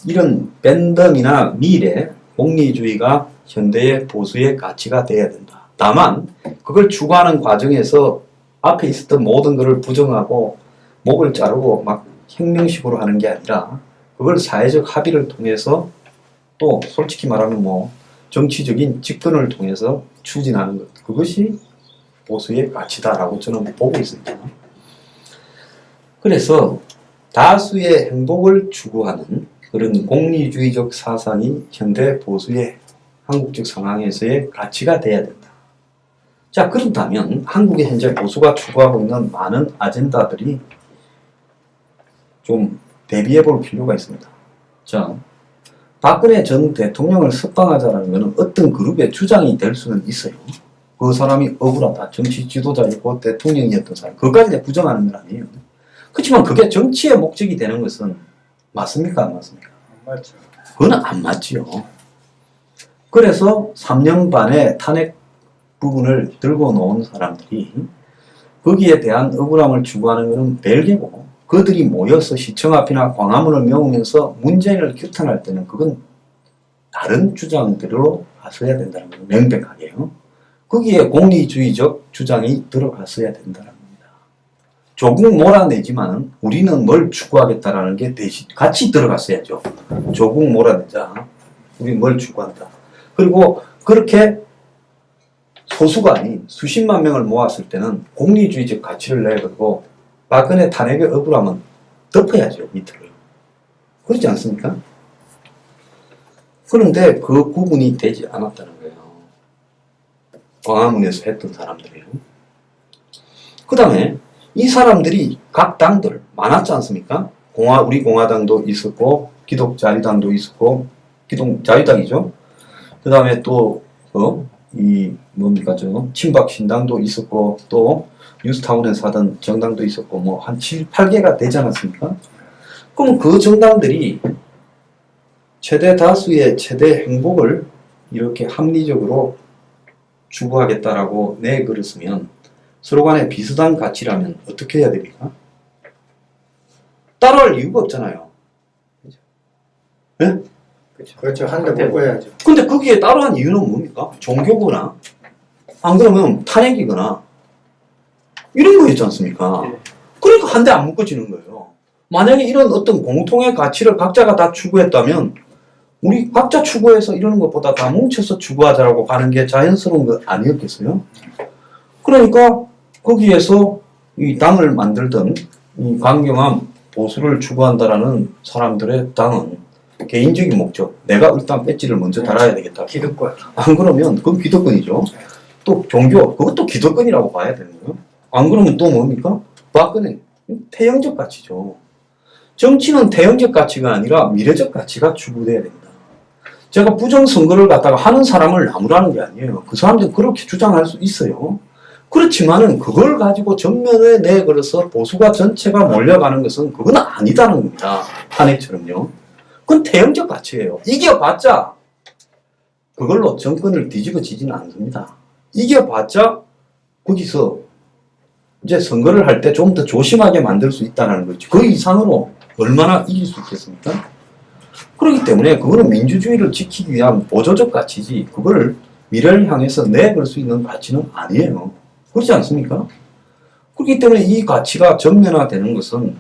Speaker 1: 이런 밴덤이나 밀의 공리주의가 현대의 보수의 가치가 되어야 된다. 다만 그걸 추구하는 과정에서 앞에 있었던 모든 것을 부정하고 목을 자르고 막 혁명식으로 하는 게 아니라 그걸 사회적 합의를 통해서 또 솔직히 말하면 뭐 정치적인 집권을 통해서 추진하는 것. 그것이 보수의 가치다라고 저는 보고 있습니다. 그래서 다수의 행복을 추구하는 그런 공리주의적 사상이 현대 보수의 한국적 상황에서의 가치가 돼야 된다. 자, 그렇다면 한국의 현재 보수가 추구하고 있는 많은 아젠다들이 좀 대비해 볼 필요가 있습니다. 자, 박근혜 전 대통령을 석방하자는 것은 어떤 그룹의 주장이 될 수는 있어요. 그 사람이 억울하다. 정치 지도자이고 대통령이었던 사람. 그것까지 내가 부정하는 건 아니에요. 그렇지만 그게 정치의 목적이 되는 것은 맞습니까? 안 맞습니까?
Speaker 2: 안 맞죠.
Speaker 1: 그건 안 맞지요. 그래서 3년 반의 탄핵 부분을 들고 놓은 사람들이 거기에 대한 억울함을 추구하는 것은 별개고 그들이 모여서 시청 앞이나 광화문을 메우면서 문재인을 규탄할 때는 그건 다른 주장들로 가서야 된다는 거예요. 명백하게요. 거기에 공리주의적 주장이 들어갔어야 된다는 겁니다. 조국 몰아내지만 우리는 뭘 추구하겠다라는 게 대신 같이 들어갔어야죠. 조국 몰아내자. 우리 뭘 추구한다. 그리고 그렇게 소수가 아닌 수십만 명을 모았을 때는 공리주의적 가치를 내걸고 박근혜 탄핵의 억울함은 덮어야죠. 밑으로. 그렇지 않습니까? 그런데 그 구분이 되지 않았다는 거예요. 광화문에서 했던 사람들이요. 그 다음에 이 사람들이 각 당들 많았지 않습니까? 우리 공화당도 있었고 기독자유당도 있었고 기독자유당이죠. 그 다음에 또 뭡니까 친박신당도 있었고 또 뉴스타운에서 하던 정당도 있었고 뭐 한 7, 8개가 되지 않았습니까? 그럼 그 정당들이 최대 다수의 최대 행복을 이렇게 합리적으로 추구하겠다라고 내걸었으면 서로 간에 비슷한 가치라면 어떻게 해야 됩니까? 따라할 이유가 없잖아요. 네?
Speaker 2: 그렇죠. 한 대 먹고 해야죠.
Speaker 1: 근데 거기에 따라한 이유는 뭡니까? 종교거나 안 그러면 탄핵이거나 이런 거였지 않습니까?
Speaker 2: 네.
Speaker 1: 그러니까 한 대 안 묶어지는 거예요. 만약에 이런 어떤 공통의 가치를 각자가 다 추구했다면 우리 각자 추구해서 이러는 것보다 다 뭉쳐서 추구하자라고 가는 게 자연스러운 거 아니었겠어요? 그러니까 거기에서 이 당을 만들던 이 강경한 보수를 추구한다라는 사람들의 당은 개인적인 목적, 내가 일단 배지를 먼저 달아야 되겠다.
Speaker 2: 기득권.
Speaker 1: 안 그러면 그건 기득권이죠. 또 종교, 그것도 기득권이라고 봐야 되는 거예요. 안 그러면 또 뭡니까? 박근혜, 태형적 가치죠. 정치는 태형적 가치가 아니라 미래적 가치가 추구돼야 됩니다. 제가 부정선거를 갖다가 하는 사람을 나무라는 게 아니에요. 그 사람들은 그렇게 주장할 수 있어요. 그렇지만은 그걸 가지고 전면에 내걸어서 보수가 전체가 몰려가는 것은 그건 아니다는 겁니다. 탄핵처럼요. 그건 태형적 가치예요. 이겨봤자 그걸로 정권을 뒤집어지지는 않습니다. 이겨봤자 거기서 이제 선거를 할 때 좀 더 조심하게 만들 수 있다는 거죠. 그 이상으로 얼마나 이길 수 있겠습니까? 그렇기 때문에 그거는 민주주의를 지키기 위한 보조적 가치지 그걸 미래를 향해서 내걸 수 있는 가치는 아니에요. 그렇지 않습니까? 그렇기 때문에 이 가치가 전면화되는 것은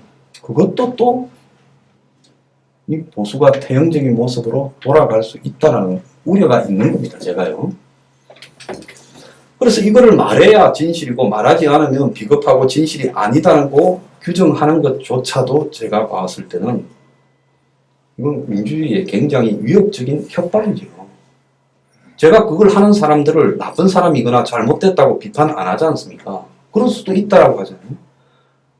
Speaker 1: 그것도 또 이 보수가 태형적인 모습으로 돌아갈 수 있다는 우려가 있는 겁니다. 제가요. 그래서 이거를 말해야 진실이고 말하지 않으면 비겁하고 진실이 아니다라고 규정하는 것조차도 제가 봤을 때는 이건 민주주의에 굉장히 위협적인 협박이죠. 제가 그걸 하는 사람들을 나쁜 사람이거나 잘못됐다고 비판 안 하지 않습니까? 그럴 수도 있다라고 하잖아요.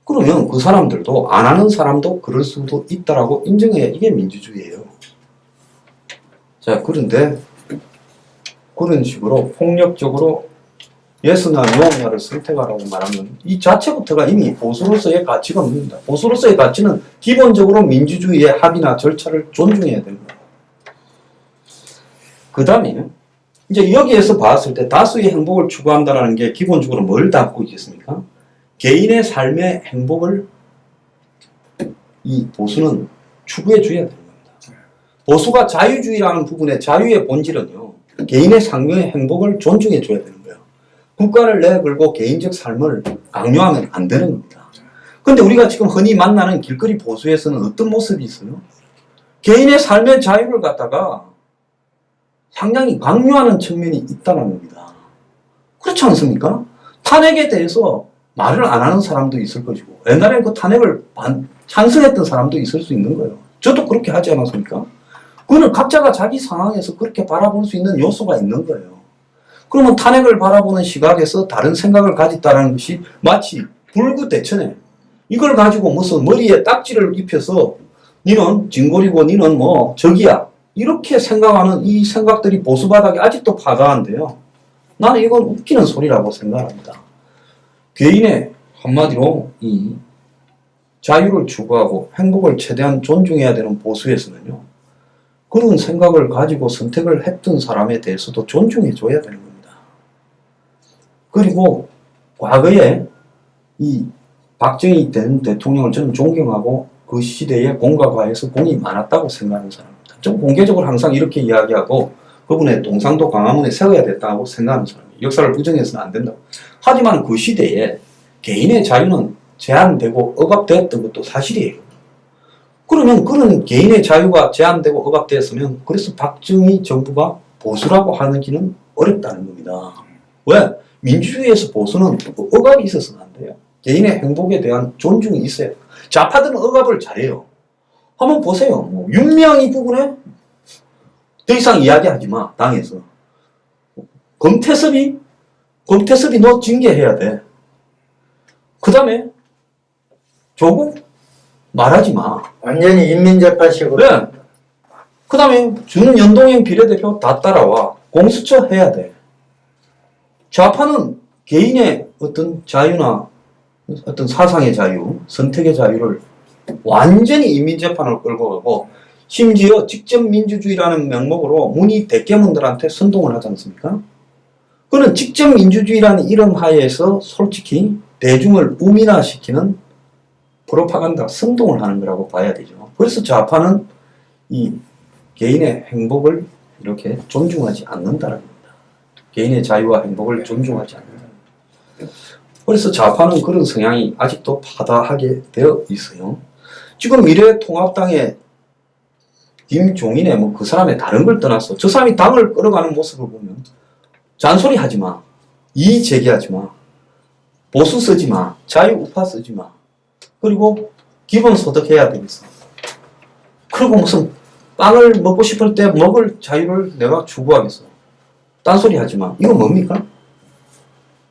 Speaker 1: 그러면 그 사람들도 안 하는 사람도 그럴 수도 있다라고 인정해야 이게 민주주의예요. 자, 그런데 그런 식으로 폭력적으로 예스나 노냐를 선택하라고 말하면 이 자체부터가 이미 보수로서의 가치가 없습니다. 보수로서의 가치는 기본적으로 민주주의의 합의나 절차를 존중해야 됩니다. 그 다음에 이제 여기에서 봤을 때 다수의 행복을 추구한다는 게 기본적으로 뭘 담고 있겠습니까? 개인의 삶의 행복을 이 보수는 추구해 줘야 되는 겁니다. 보수가 자유주의라는 부분의 자유의 본질은요, 개인의 삶의 행복을 존중해 줘야 되는 거예요. 국가를 내걸고 개인적 삶을 강요하면 안 되는 겁니다. 근데 우리가 지금 흔히 만나는 길거리 보수에서는 어떤 모습이 있어요? 개인의 삶의 자유를 갖다가 상당히 강요하는 측면이 있다는 겁니다. 그렇지 않습니까? 탄핵에 대해서 말을 안 하는 사람도 있을 것이고 옛날에 그 탄핵을 찬성했던 사람도 있을 수 있는 거예요. 저도 그렇게 하지 않았습니까? 그거는 각자가 자기 상황에서 그렇게 바라볼 수 있는 요소가 있는 거예요. 그러면 탄핵을 바라보는 시각에서 다른 생각을 가졌다는 것이 마치 불구대천에 이걸 가지고 무슨 머리에 딱지를 입혀서 니는 진골이고 니는 뭐 적이야 이렇게 생각하는 이 생각들이 보수 바닥에 아직도 파다한데요. 나는 이건 웃기는 소리라고 생각합니다. 개인의 한마디로 이 자유를 추구하고 행복을 최대한 존중해야 되는 보수에서는요. 그런 생각을 가지고 선택을 했던 사람에 대해서도 존중해 줘야 되는 겁니다. 그리고 과거에 이 박정희 전 대통령을 저는 존경하고 그 시대에 공과 과에서 공이 많았다고 생각하는 사람입니다. 좀 공개적으로 항상 이렇게 이야기하고 그분의 동상도 광화문에 세워야 됐다고 생각하는 사람이에요. 역사를 부정해서는 안 된다고. 하지만 그 시대에 개인의 자유는 제한되고 억압되었던 것도 사실이에요. 그러면 그런 개인의 자유가 제한되고 억압되었으면 그래서 박정희 정부가 보수라고 하기는 어렵다는 겁니다. 왜? 민주주의에서 보수는 억압이 있어서는 안 돼요. 개인의 행복에 대한 존중이 있어요. 좌파들은 억압을 잘해요. 한번 보세요. 뭐 윤미향 부분에 더 이상 이야기하지 마. 당에서. 검태섭이 너 징계해야 돼. 그 다음에 조국 말하지 마.
Speaker 2: 완전히 인민재판식으로.
Speaker 1: 네. 그 다음에 준연동형 비례대표 다 따라와. 공수처 해야 돼. 좌파는 개인의 어떤 자유나 어떤 사상의 자유, 선택의 자유를 완전히 인민재판으로 끌고 가고 심지어 직접 민주주의라는 명목으로 문희 대깨문들한테 선동을 하지 않습니까? 그는 직접 민주주의라는 이름 하에서 솔직히 대중을 우민화시키는 프로파간다, 선동을 하는 거라고 봐야 되죠. 그래서 좌파는 이 개인의 행복을 이렇게 존중하지 않는다는 겁니다. 개인의 자유와 행복을 존중하지 않는다. 그래서 좌파는 그런 성향이 아직도 파다하게 되어 있어요. 지금 미래통합당의 김종인의 뭐 그 사람의 다른 걸 떠나서 저 사람이 당을 끌어가는 모습을 보면 잔소리 하지 마. 이의 제기하지 마. 보수 쓰지 마. 자유 우파 쓰지 마. 그리고 기본소득 해야 되겠어. 그리고 무슨 빵을 먹고 싶을 때 먹을 자유를 내가 추구하겠어. 딴소리 하지 마. 이건 뭡니까?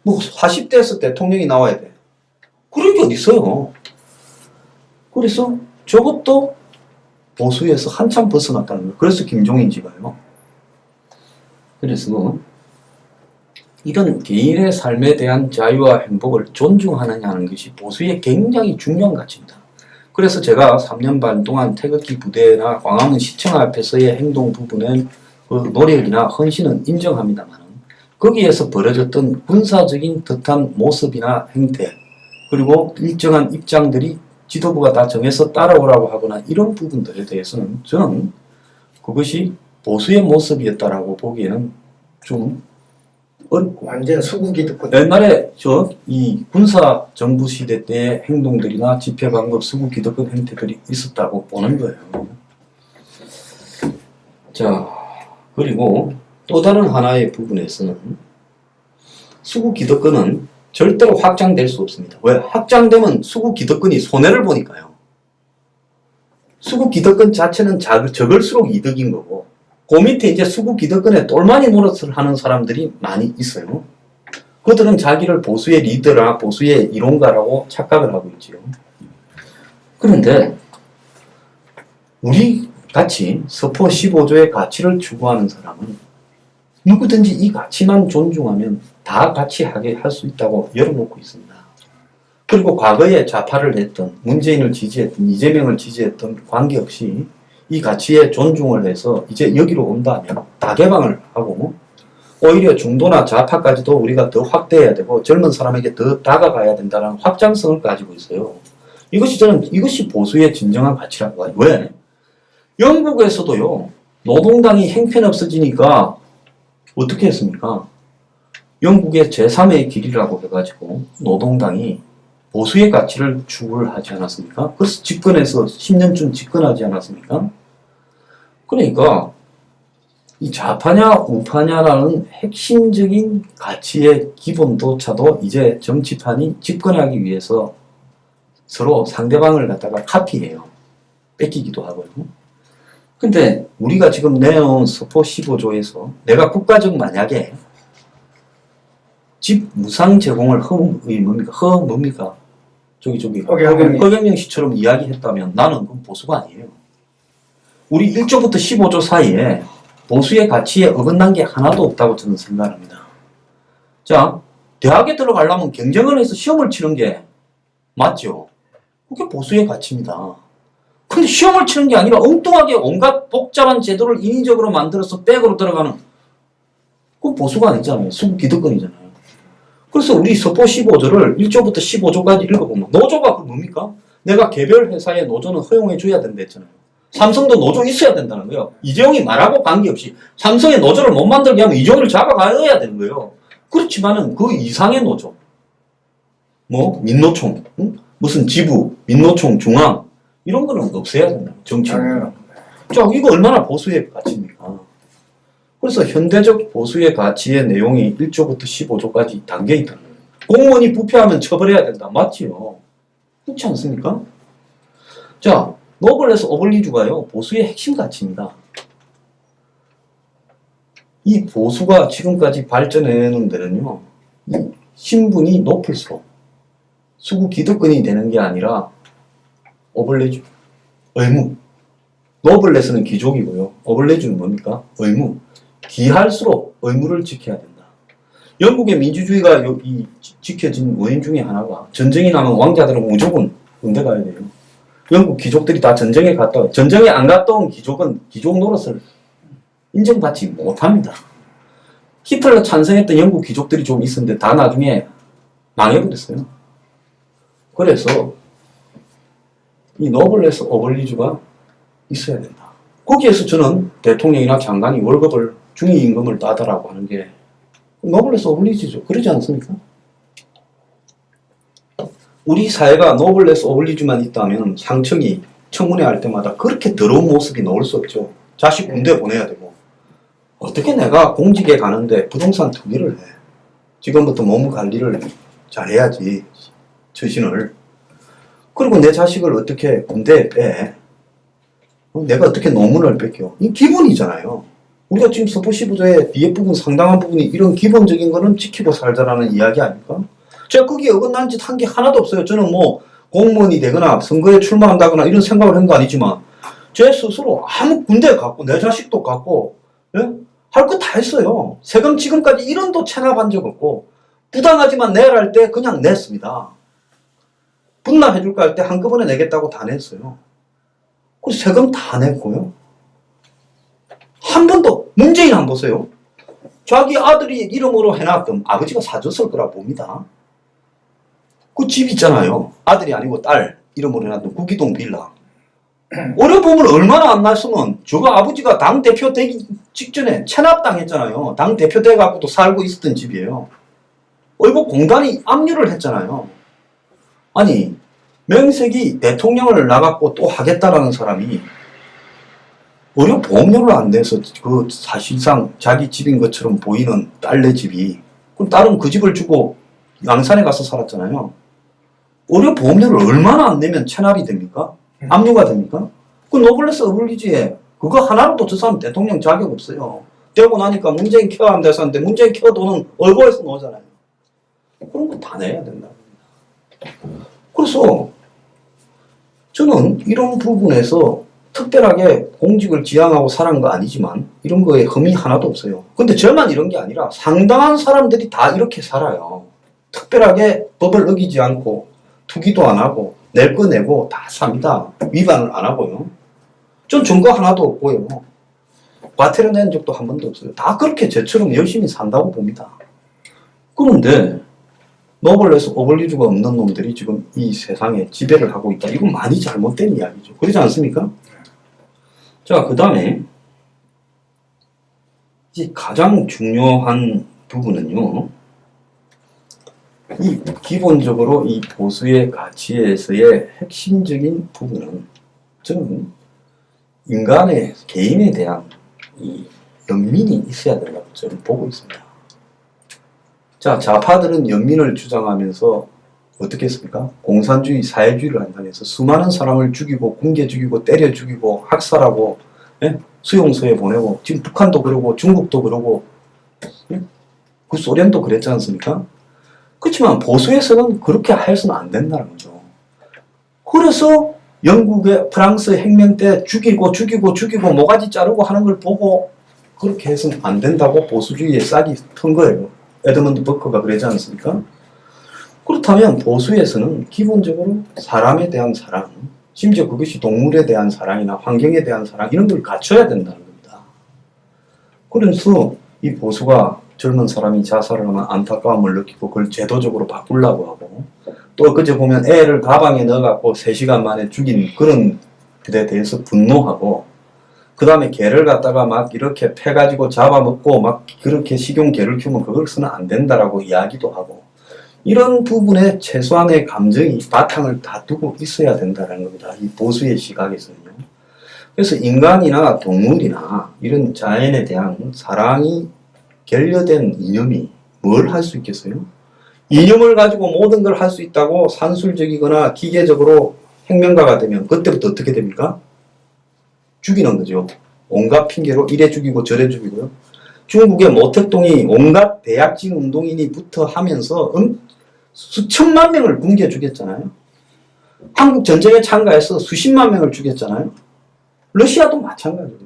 Speaker 1: 뭐 40대에서 대통령이 나와야 돼. 그런 게 어디 있어요. 그래서 저것도 보수에서 한참 벗어났다는 거예요. 그래서 김종인지가요. 그래서 이런 개인의 삶에 대한 자유와 행복을 존중하느냐는 것이 보수의 굉장히 중요한 가치입니다. 그래서 제가 3년 반 동안 태극기 부대나 광화문 시청 앞에서의 행동 부분의 그 노력이나 헌신은 인정합니다만 거기에서 벌어졌던 군사적인 듯한 모습이나 행태 그리고 일정한 입장들이 지도부가 다 정해서 따라오라고 하거나 이런 부분들에 대해서는 저는 그것이 보수의 모습이었다라고 보기에는 좀 어렵고
Speaker 2: 완전 수국이득권.
Speaker 1: 옛날에 이 군사 정부 시대 때의 행동들이나 집회 방법, 수구 기득권 행태들이 있었다고 보는 거예요. 자, 그리고 또 다른 하나의 부분에서는 수구 기득권은 절대로 확장될 수 없습니다. 왜? 확장되면 수구 기득권이 손해를 보니까요. 수구 기득권 자체는 적을수록 이득인 거고, 그 밑에 이제 수구 기득권에 똘마니 노릇을 하는 사람들이 많이 있어요. 그들은 자기를 보수의 리더나 보수의 이론가라고 착각을 하고 있지요. 그런데 우리 같이 서포 15조의 가치를 추구하는 사람은 누구든지 이 가치만 존중하면 다 같이 하게 할 수 있다고 열어놓고 있습니다. 그리고 과거에 좌파를 했던, 문재인을 지지했던, 이재명을 지지했던 관계없이 이 가치에 존중을 해서 이제 여기로 온다면 다개방을 하고 오히려 중도나 좌파까지도 우리가 더 확대해야 되고 젊은 사람에게 더 다가가야 된다는 확장성을 가지고 있어요. 이것이 보수의 진정한 가치라고 봐요. 왜? 영국에서도요, 노동당이 형편없어지니까 어떻게 했습니까? 영국의 제3의 길이라고 해가지고 노동당이 보수의 가치를 추구를 하지 않았습니까? 그래서 집권해서 10년쯤 집권하지 않았습니까? 그러니까 이 좌파냐 우파냐라는 핵심적인 가치의 기본조차도 이제 정치판이 집권하기 위해서 서로 상대방을 갖다가 카피해요. 뺏기기도 하고요. 근데 우리가 지금 내놓은 서포 15조에서 내가 국가적 만약에 집 무상 제공을 뭡니까? 허경영 씨처럼 이야기했다면 나는 그건 보수가 아니에요. 우리 1조부터 15조 사이에 보수의 가치에 어긋난 게 하나도 없다고 저는 생각합니다. 자, 대학에 들어가려면 경쟁을 해서 시험을 치는 게 맞죠? 그게 보수의 가치입니다. 근데 시험을 치는 게 아니라 엉뚱하게 온갖 복잡한 제도를 인위적으로 만들어서 백으로 들어가는, 그건 보수가 아니잖아요. 수구 기득권이잖아요. 그래서 우리 서포 15조를 1조부터 15조까지 읽어보면 노조가 그 뭡니까? 내가 개별 회사의 노조는 허용해 줘야 된다 했잖아요. 삼성도 노조 있어야 된다는 거예요. 이재용이 말하고 관계없이 삼성의 노조를 못 만들게 하면 이재용을 잡아가야 되는 거예요. 그렇지만은 그 이상의 노조, 뭐 민노총, 무슨 지부, 민노총, 중앙 이런 거는 없애야 된다. 정치는. 자, 이거 얼마나 보수의 가치입니까? 그래서 현대적 보수의 가치의 내용이 1조부터 15조까지 담겨 있다는 거예요. 공무원이 부패하면 처벌해야 된다. 맞지요? 그렇지 않습니까? 자, 노블레스 오블리주가요, 보수의 핵심 가치입니다. 이 보수가 지금까지 발전해내는 데는요, 신분이 높을수록 수구 기득권이 되는 게 아니라 오블레주, 의무. 노블레스는 귀족이고요. 오블레주는 뭡니까? 의무. 귀할수록 의무를 지켜야 된다. 영국의 민주주의가 지켜진 원인 중에 하나가 전쟁이 나면 왕자들은 무조건 군대 가야 돼요. 영국 귀족들이 다 전쟁에 갔다 와요. 전쟁에 안 갔다 온 귀족은 귀족 노릇을 인정받지 못합니다. 히틀러 찬성했던 영국 귀족들이 좀 있었는데 다 나중에 망해버렸어요. 그래서 이 노블레스 오블리주가 있어야 된다. 거기에서 저는 대통령이나 장관이 월급을 중위임금을 따다라고 하는 게 노블레스 오블리주죠. 그러지 않습니까? 우리 사회가 노블레스 오블리주만 있다면 상청이 청문회 할 때마다 그렇게 더러운 모습이 나올 수 없죠. 자식 군대 보내야 되고 어떻게 내가 공직에 가는데 부동산 투기를 해. 지금부터 몸 관리를 잘해야지. 처신을. 그리고 내 자식을 어떻게 군대에 빼. 내가 어떻게 노문을 뺏겨. 이 기본이잖아요. 우리가 지금 서포 15조의 뒤에 부분 상당한 부분이 이런 기본적인 거는 지키고 살자라는 이야기 아닙니까? 제가 거기에 어긋난 짓 한 게 하나도 없어요. 저는 뭐 공무원이 되거나 선거에 출마한다거나 이런 생각을 한 거 아니지만 제 스스로 아무 군대 갔고 내 자식도 갔고 예? 할 거 다 했어요. 세금 지금까지 1원도 체납한 적 없고 부당하지만 내야 할 때 그냥 냈습니다. 분납해 줄까 할 때 한꺼번에 내겠다고 다 냈어요. 그 세금 다 냈고요. 한 번도 문재인 안 보세요. 자기 아들이 이름으로 해놨던 아버지가 사줬을 거라 봅니다. 그 집 있잖아요. 아들이 아니고 딸 이름으로 해놨던 구기동 빌라. 어려 보면 얼마나 안 났으면 저거 아버지가 당 대표 되기 직전에 체납당했잖아요. 당 대표 돼 갖고도 살고 있었던 집이에요. 이거 공단이 압류를 했잖아요. 아니 명색이 대통령을 나갔고 또 하겠다라는 사람이 의료 보험료를 안 내서 그 사실상 자기 집인 것처럼 보이는 딸네 집이 그럼 딸은 그 집을 주고 양산에 가서 살았잖아요. 의료 보험료를 얼마나 안 내면 체납이 됩니까? 압류가 됩니까? 그 노블레스 어블리지에 그거 하나로도 저 사람 대통령 자격 없어요. 되고 나니까 문재인 케어 하면 됐었는데 문재인 케어 돈은 얼굴에서 나오잖아요. 그런 거 다 내야 된다. 그래서 저는 이런 부분에서 특별하게 공직을 지향하고 살은 거 아니지만 이런 거에 흠이 하나도 없어요. 근데 저만 이런 게 아니라 상당한 사람들이 다 이렇게 살아요. 특별하게 법을 어기지 않고 투기도 안 하고 낼 거 내고 다 삽니다. 위반을 안 하고요. 전 증거 하나도 없고요. 과태료 낸 적도 한 번도 없어요. 다 그렇게 저처럼 열심히 산다고 봅니다. 그런데 노블레스 오블리주가 없는 놈들이 지금 이 세상에 지배를 하고 있다. 이건 많이 잘못된 이야기죠. 그렇지 않습니까? 자, 그 다음에 이제 가장 중요한 부분은요. 이 기본적으로 이 보수의 가치에서의 핵심적인 부분은 저는 인간의 개인에 대한 이 연민이 있어야 된다고 저는 보고 있습니다. 자, 좌파들은 연민을 주장하면서 어떻게 했습니까? 공산주의, 사회주의를 한다면서 수많은 사람을 죽이고 굶겨 죽이고 때려 죽이고 학살하고 예? 수용소에 보내고 지금 북한도 그러고 중국도 그러고 예? 그 소련도 그랬지 않습니까? 그렇지만 보수에서는 그렇게 해서는 안 된다는 거죠. 그래서 영국의 프랑스 혁명 때 죽이고 모가지 자르고 하는 걸 보고 그렇게 해서는 안 된다고 보수주의에 싹이 튼 거예요. 에드먼드 버커가 그러지 않습니까? 그렇다면 보수에서는 기본적으로 사람에 대한 사랑, 심지어 그것이 동물에 대한 사랑이나 환경에 대한 사랑 이런 걸 갖춰야 된다는 겁니다. 그래서 이 보수가 젊은 사람이 자살을 하면 안타까움을 느끼고 그걸 제도적으로 바꾸려고 하고 또 그저 보면 애를 가방에 넣어갖고 3시간 만에 죽인 그런 것에 대해서 분노하고 그 다음에 개를 갖다가 막 이렇게 패가지고 잡아먹고 막 그렇게 식용 개를 키우면 그것은 안 된다라고 이야기도 하고 이런 부분에 최소한의 감정이 바탕을 다 두고 있어야 된다는 겁니다. 이 보수의 시각에서는요. 그래서 인간이나 동물이나 이런 자연에 대한 사랑이 결여된 이념이 뭘 할 수 있겠어요? 이념을 가지고 모든 걸 할 수 있다고 산술적이거나 기계적으로 혁명가가 되면 그때부터 어떻게 됩니까? 죽이는 거죠. 온갖 핑계로 이래 죽이고 저래 죽이고요. 중국의 모택동이 온갖 대약진 운동인이부터 하면서 수천만 명을 굶겨 죽였잖아요. 한국 전쟁에 참가해서 수십만 명을 죽였잖아요. 러시아도 마찬가지예요.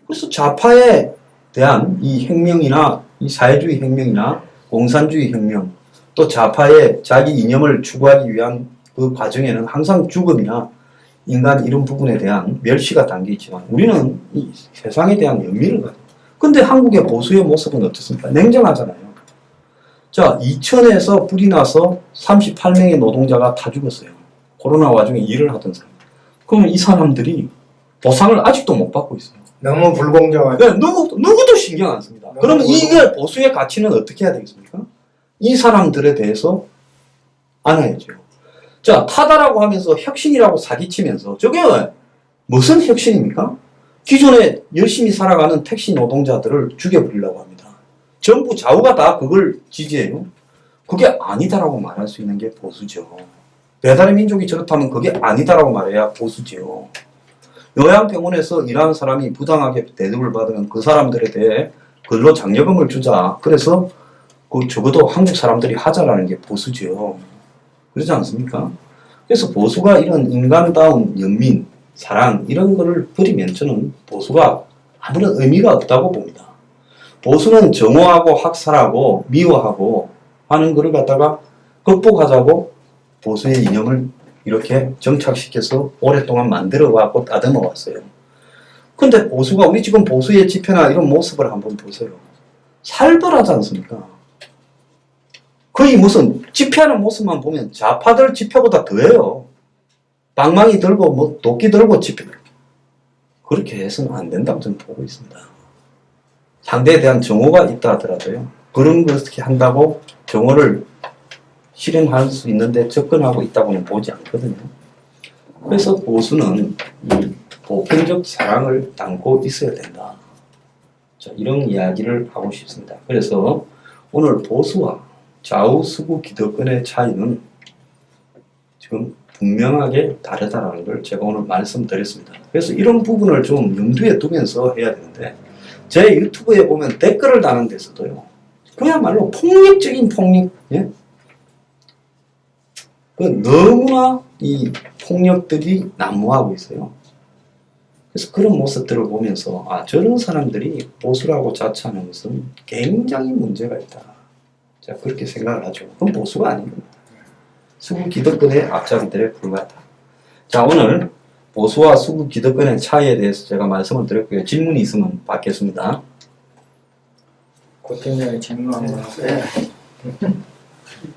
Speaker 1: 그래서 좌파에 대한 이 혁명이나 이 사회주의 혁명이나 공산주의 혁명 또 좌파의 자기 이념을 추구하기 위한 그 과정에는 항상 죽음이나 인간 이런 부분에 대한 멸시가 담겨 있지만 우리는 이 세상에 대한 연민을 가지고 근데 한국의 보수의 모습은 어떻습니까? 냉정하잖아요. 자, 이천에서 불이 나서 38명의 노동자가 다 죽었어요. 코로나 와중에 일을 하던 사람. 그러면 이 사람들이 보상을 아직도 못 받고 있어요.
Speaker 2: 너무 불공정하죠.
Speaker 1: 네, 누구도 신경 안 씁니다. 그러면 이게 보수의 가치는 어떻게 해야 되겠습니까? 이 사람들에 대해서 안아야죠. 자, 타다라고 하면서 혁신이라고 사기치면서 저게 무슨 혁신입니까? 기존에 열심히 살아가는 택시 노동자들을 죽여버리려고 합니다. 정부 좌우가 다 그걸 지지해요. 그게 아니다라고 말할 수 있는 게 보수죠. 배달의 민족이 저렇다면 그게 아니다라고 말해야 보수죠. 요양병원에서 일하는 사람이 부당하게 대접을 받으면 그 사람들에 대해 근로장려금을 주자. 그래서 그 적어도 한국 사람들이 하자라는 게 보수죠. 그러지 않습니까? 그래서 보수가 이런 인간다운 연민, 사랑 이런 거를 버리면 저는 보수가 아무런 의미가 없다고 봅니다. 보수는 정오하고 학살하고 미워하고 하는 거를 갖다가 극복하자고 보수의 이념을 이렇게 정착시켜서 오랫동안 만들어 왔고 따듬어 왔어요. 근데 보수가 우리 지금 보수의 집회나 이런 모습을 한번 보세요. 살벌하지 않습니까? 거의 무슨 집회하는 모습만 보면 좌파들 집회보다 더해요. 방망이 들고 뭐 도끼 들고 집회 그렇게 해서는 안 된다고 저는 보고 있습니다. 상대에 대한 정오가 있다 하더라도요. 그런 것을 한다고 정오를 실행할 수 있는데 접근하고 있다고는 보지 않거든요. 그래서 보수는 이 보편적 사랑을 담고 있어야 된다. 자, 이런 이야기를 하고 싶습니다. 그래서 오늘 보수와 좌우 수구 기득권의 차이는 지금 분명하게 다르다는 걸 제가 오늘 말씀드렸습니다. 그래서 이런 부분을 좀 염두에 두면서 해야 되는데 제 유튜브에 보면 댓글을 다는 데서도요. 그야말로 폭력적인 폭력, 예? 그 너무나 이 폭력들이 난무하고 있어요. 그래서 그런 모습들을 보면서 아 저런 사람들이 보수라고 자처하는 것은 굉장히 문제가 있다. 제가 그렇게 생각을 하죠. 그건 보수가 아닙니다. 수구 기득권의 앞잡이들에 불과하다. 자 오늘 보수와 수구 기득권의 차이에 대해서 제가 말씀을 드렸고요. 질문이 있으면 받겠습니다.
Speaker 2: 고팀장이 질문 한번 하세요.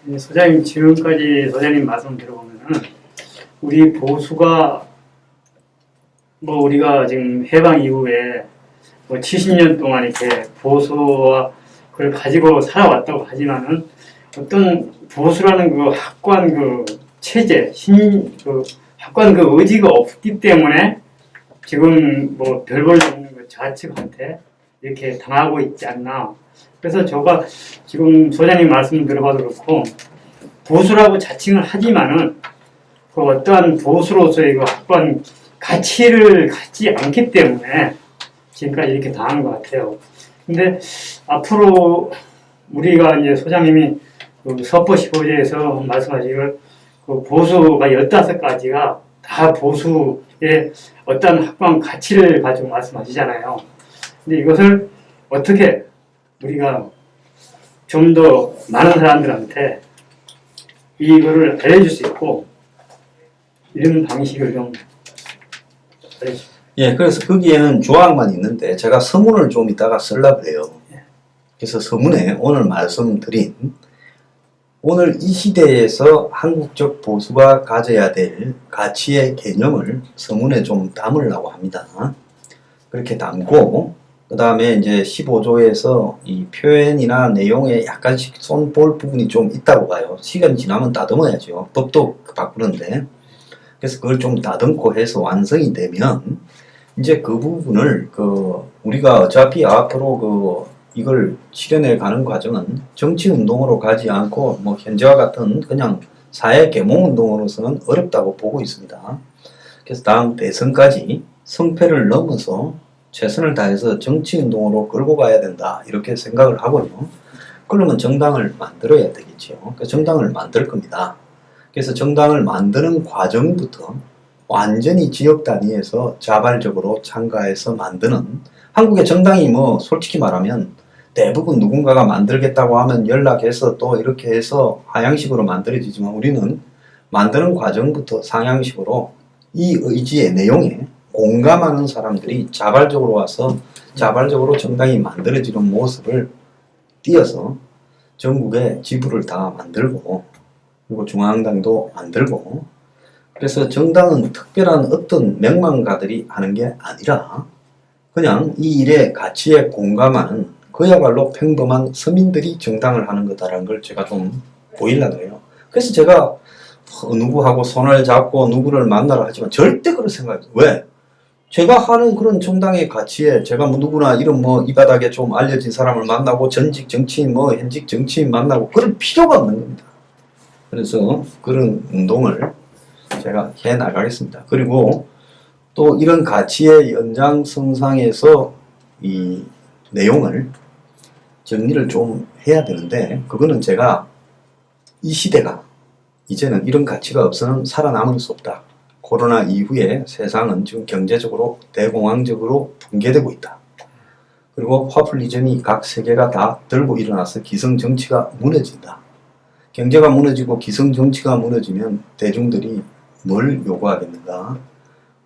Speaker 3: 네, 소장님 지금까지 소장님 말씀 들어보면은 우리 보수가 뭐 우리가 지금 해방 이후에 뭐 70년 동안 이렇게 보수와 그걸 가지고 살아왔다고 하지만은 어떤 보수라는 그 학관 그 체제, 그 학관 그 의지가 없기 때문에 지금 뭐 별볼일 없는 그 좌측한테 이렇게 당하고 있지 않나. 그래서 제가 지금 소장님 말씀 들어봐도 그렇고 보수라고 자칭을 하지만은 그 어떠한 보수로서의 그 학관 가치를 갖지 않기 때문에 지금까지 이렇게 당한 것 같아요. 근데 앞으로 우리가 이제 소장님이 그 서포 15제에서 말씀하시길 그 보수가 15가지가 다 보수의 어떤 학관 가치를 가지고 말씀하시잖아요. 근데 이것을 어떻게 우리가 좀 더 많은 사람들한테 이거를 알려줄 수 있고 이런 방식을 좀 알려주세요.
Speaker 1: 예, 그래서 거기에는 조항만 있는데 제가 서문을 좀 이따가 쓰려고 해요. 그래서 서문에 오늘 말씀드린 오늘 이 시대에서 한국적 보수가 가져야 될 가치의 개념을 서문에 좀 담으려고 합니다. 그렇게 담고 그 다음에 이제 15조에서 이 표현이나 내용에 약간씩 손볼 부분이 좀 있다고 봐요. 시간 지나면 다듬어야죠. 법도 바꾸는데. 그래서 그걸 좀 다듬고 해서 완성이 되면 이제 그 부분을 우리가 어차피 앞으로 이걸 실현해 가는 과정은 정치 운동으로 가지 않고 뭐 현재와 같은 그냥 사회 계몽 운동으로서는 어렵다고 보고 있습니다. 그래서 다음 대선까지 성패를 넘어서 최선을 다해서 정치운동으로 끌고 가야 된다 이렇게 생각을 하고요. 그러면 정당을 만들어야 되겠죠. 그러니까 정당을 만들 겁니다. 그래서 정당을 만드는 과정부터 완전히 지역 단위에서 자발적으로 참가해서 만드는 한국의 정당이 뭐 솔직히 말하면 대부분 누군가가 만들겠다고 하면 연락해서 또 이렇게 해서 하향식으로 만들어지지만 우리는 만드는 과정부터 상향식으로 이 의지의 내용에 공감하는 사람들이 자발적으로 와서 자발적으로 정당이 만들어지는 모습을 띄어서 전국에 지부를 다 만들고 그리고 중앙당도 만들고 그래서 정당은 특별한 어떤 명망가들이 하는 게 아니라 그냥 이 일의 가치에 공감하는 그야말로 평범한 서민들이 정당을 하는 거다라는 걸 제가 좀 보이려고 해요. 그래서 제가 누구하고 손을 잡고 누구를 만나라 하지만 절대 그런 생각이 왜? 제가 하는 그런 정당의 가치에 제가 뭐 누구나 이런 뭐 이 바닥에 좀 알려진 사람을 만나고 전직 정치인 뭐 현직 정치인 만나고 그럴 필요가 없는 겁니다. 그래서 그런 운동을 제가 해 나가겠습니다. 그리고 또 이런 가치의 연장선상에서 이 내용을 정리를 좀 해야 되는데 그거는 제가 이 시대가 이제는 이런 가치가 없으면 살아남을 수 없다. 코로나 이후에 세상은 지금 경제적으로 대공황적으로 붕괴되고 있다. 그리고 화풀리즘이 각 세계가 다 들고 일어나서 기성정치가 무너진다. 경제가 무너지고 기성정치가 무너지면 대중들이 뭘 요구하겠는가.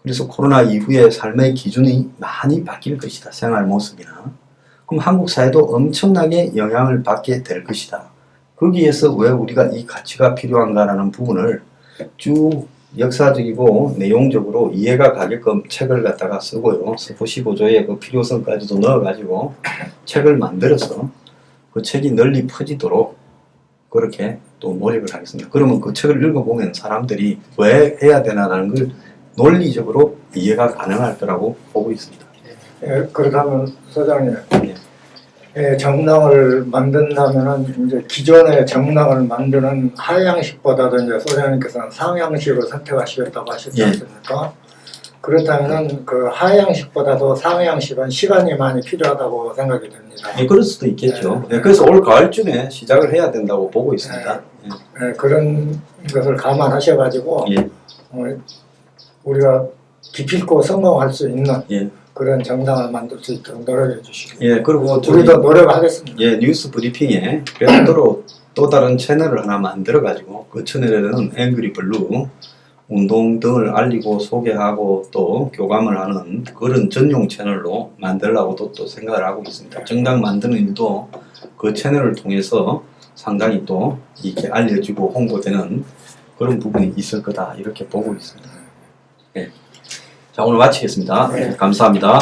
Speaker 1: 그래서 코로나 이후에 삶의 기준이 많이 바뀔 것이다. 생활 모습이나. 그럼 한국 사회도 엄청나게 영향을 받게 될 것이다. 거기에서 왜 우리가 이 가치가 필요한가라는 부분을 쭉 역사적이고 내용적으로 이해가 가게끔 책을 갖다가 쓰고요. 스포시 보조의 그 필요성까지도 넣어가지고 책을 만들어서 그 책이 널리 퍼지도록 그렇게 또 노력을 하겠습니다. 그러면 그 책을 읽어보면 사람들이 왜 해야 되나라는 걸 논리적으로 이해가 가능할 거라고 보고 있습니다.
Speaker 2: 예, 그렇다면 소장님,
Speaker 1: 예.
Speaker 2: 예, 정당을 만든다면은 이제 기존의 정당을 만드는 하향식보다도 이제 소장님께서는 상향식을 선택하시겠다고 하셨지
Speaker 1: 예.
Speaker 2: 않습니까? 그렇다면은 그 하향식보다도 상향식은 시간이 많이 필요하다고 생각이 됩니다.
Speaker 1: 예, 그럴 수도 있겠죠.
Speaker 2: 네.
Speaker 1: 예, 그래서 올 가을쯤에 시작을 해야 된다고 보고 있습니다.
Speaker 2: 예, 그런 것을 감안하셔가지고
Speaker 1: 예.
Speaker 2: 우리가 기필코 성공할 수 있는
Speaker 1: 예.
Speaker 2: 그런 정당을 만들 수 있도록 노력해 주시기.
Speaker 1: 예, 그리고
Speaker 2: 우리도 노력하겠습니다.
Speaker 1: 예, 뉴스 브리핑에 별도로 또 다른 채널을 하나 만들어가지고 그 채널에는 앵그리 블루 운동 등을 알리고 소개하고 또 교감을 하는 그런 전용 채널로 만들려고도 또 생각을 하고 있습니다. 정당 만드는 일도 그 채널을 통해서 상당히 또 이렇게 알려지고 홍보되는 그런 부분이 있을 거다 이렇게 보고 있습니다. 예. 자, 오늘 마치겠습니다.
Speaker 2: 네.
Speaker 1: 감사합니다.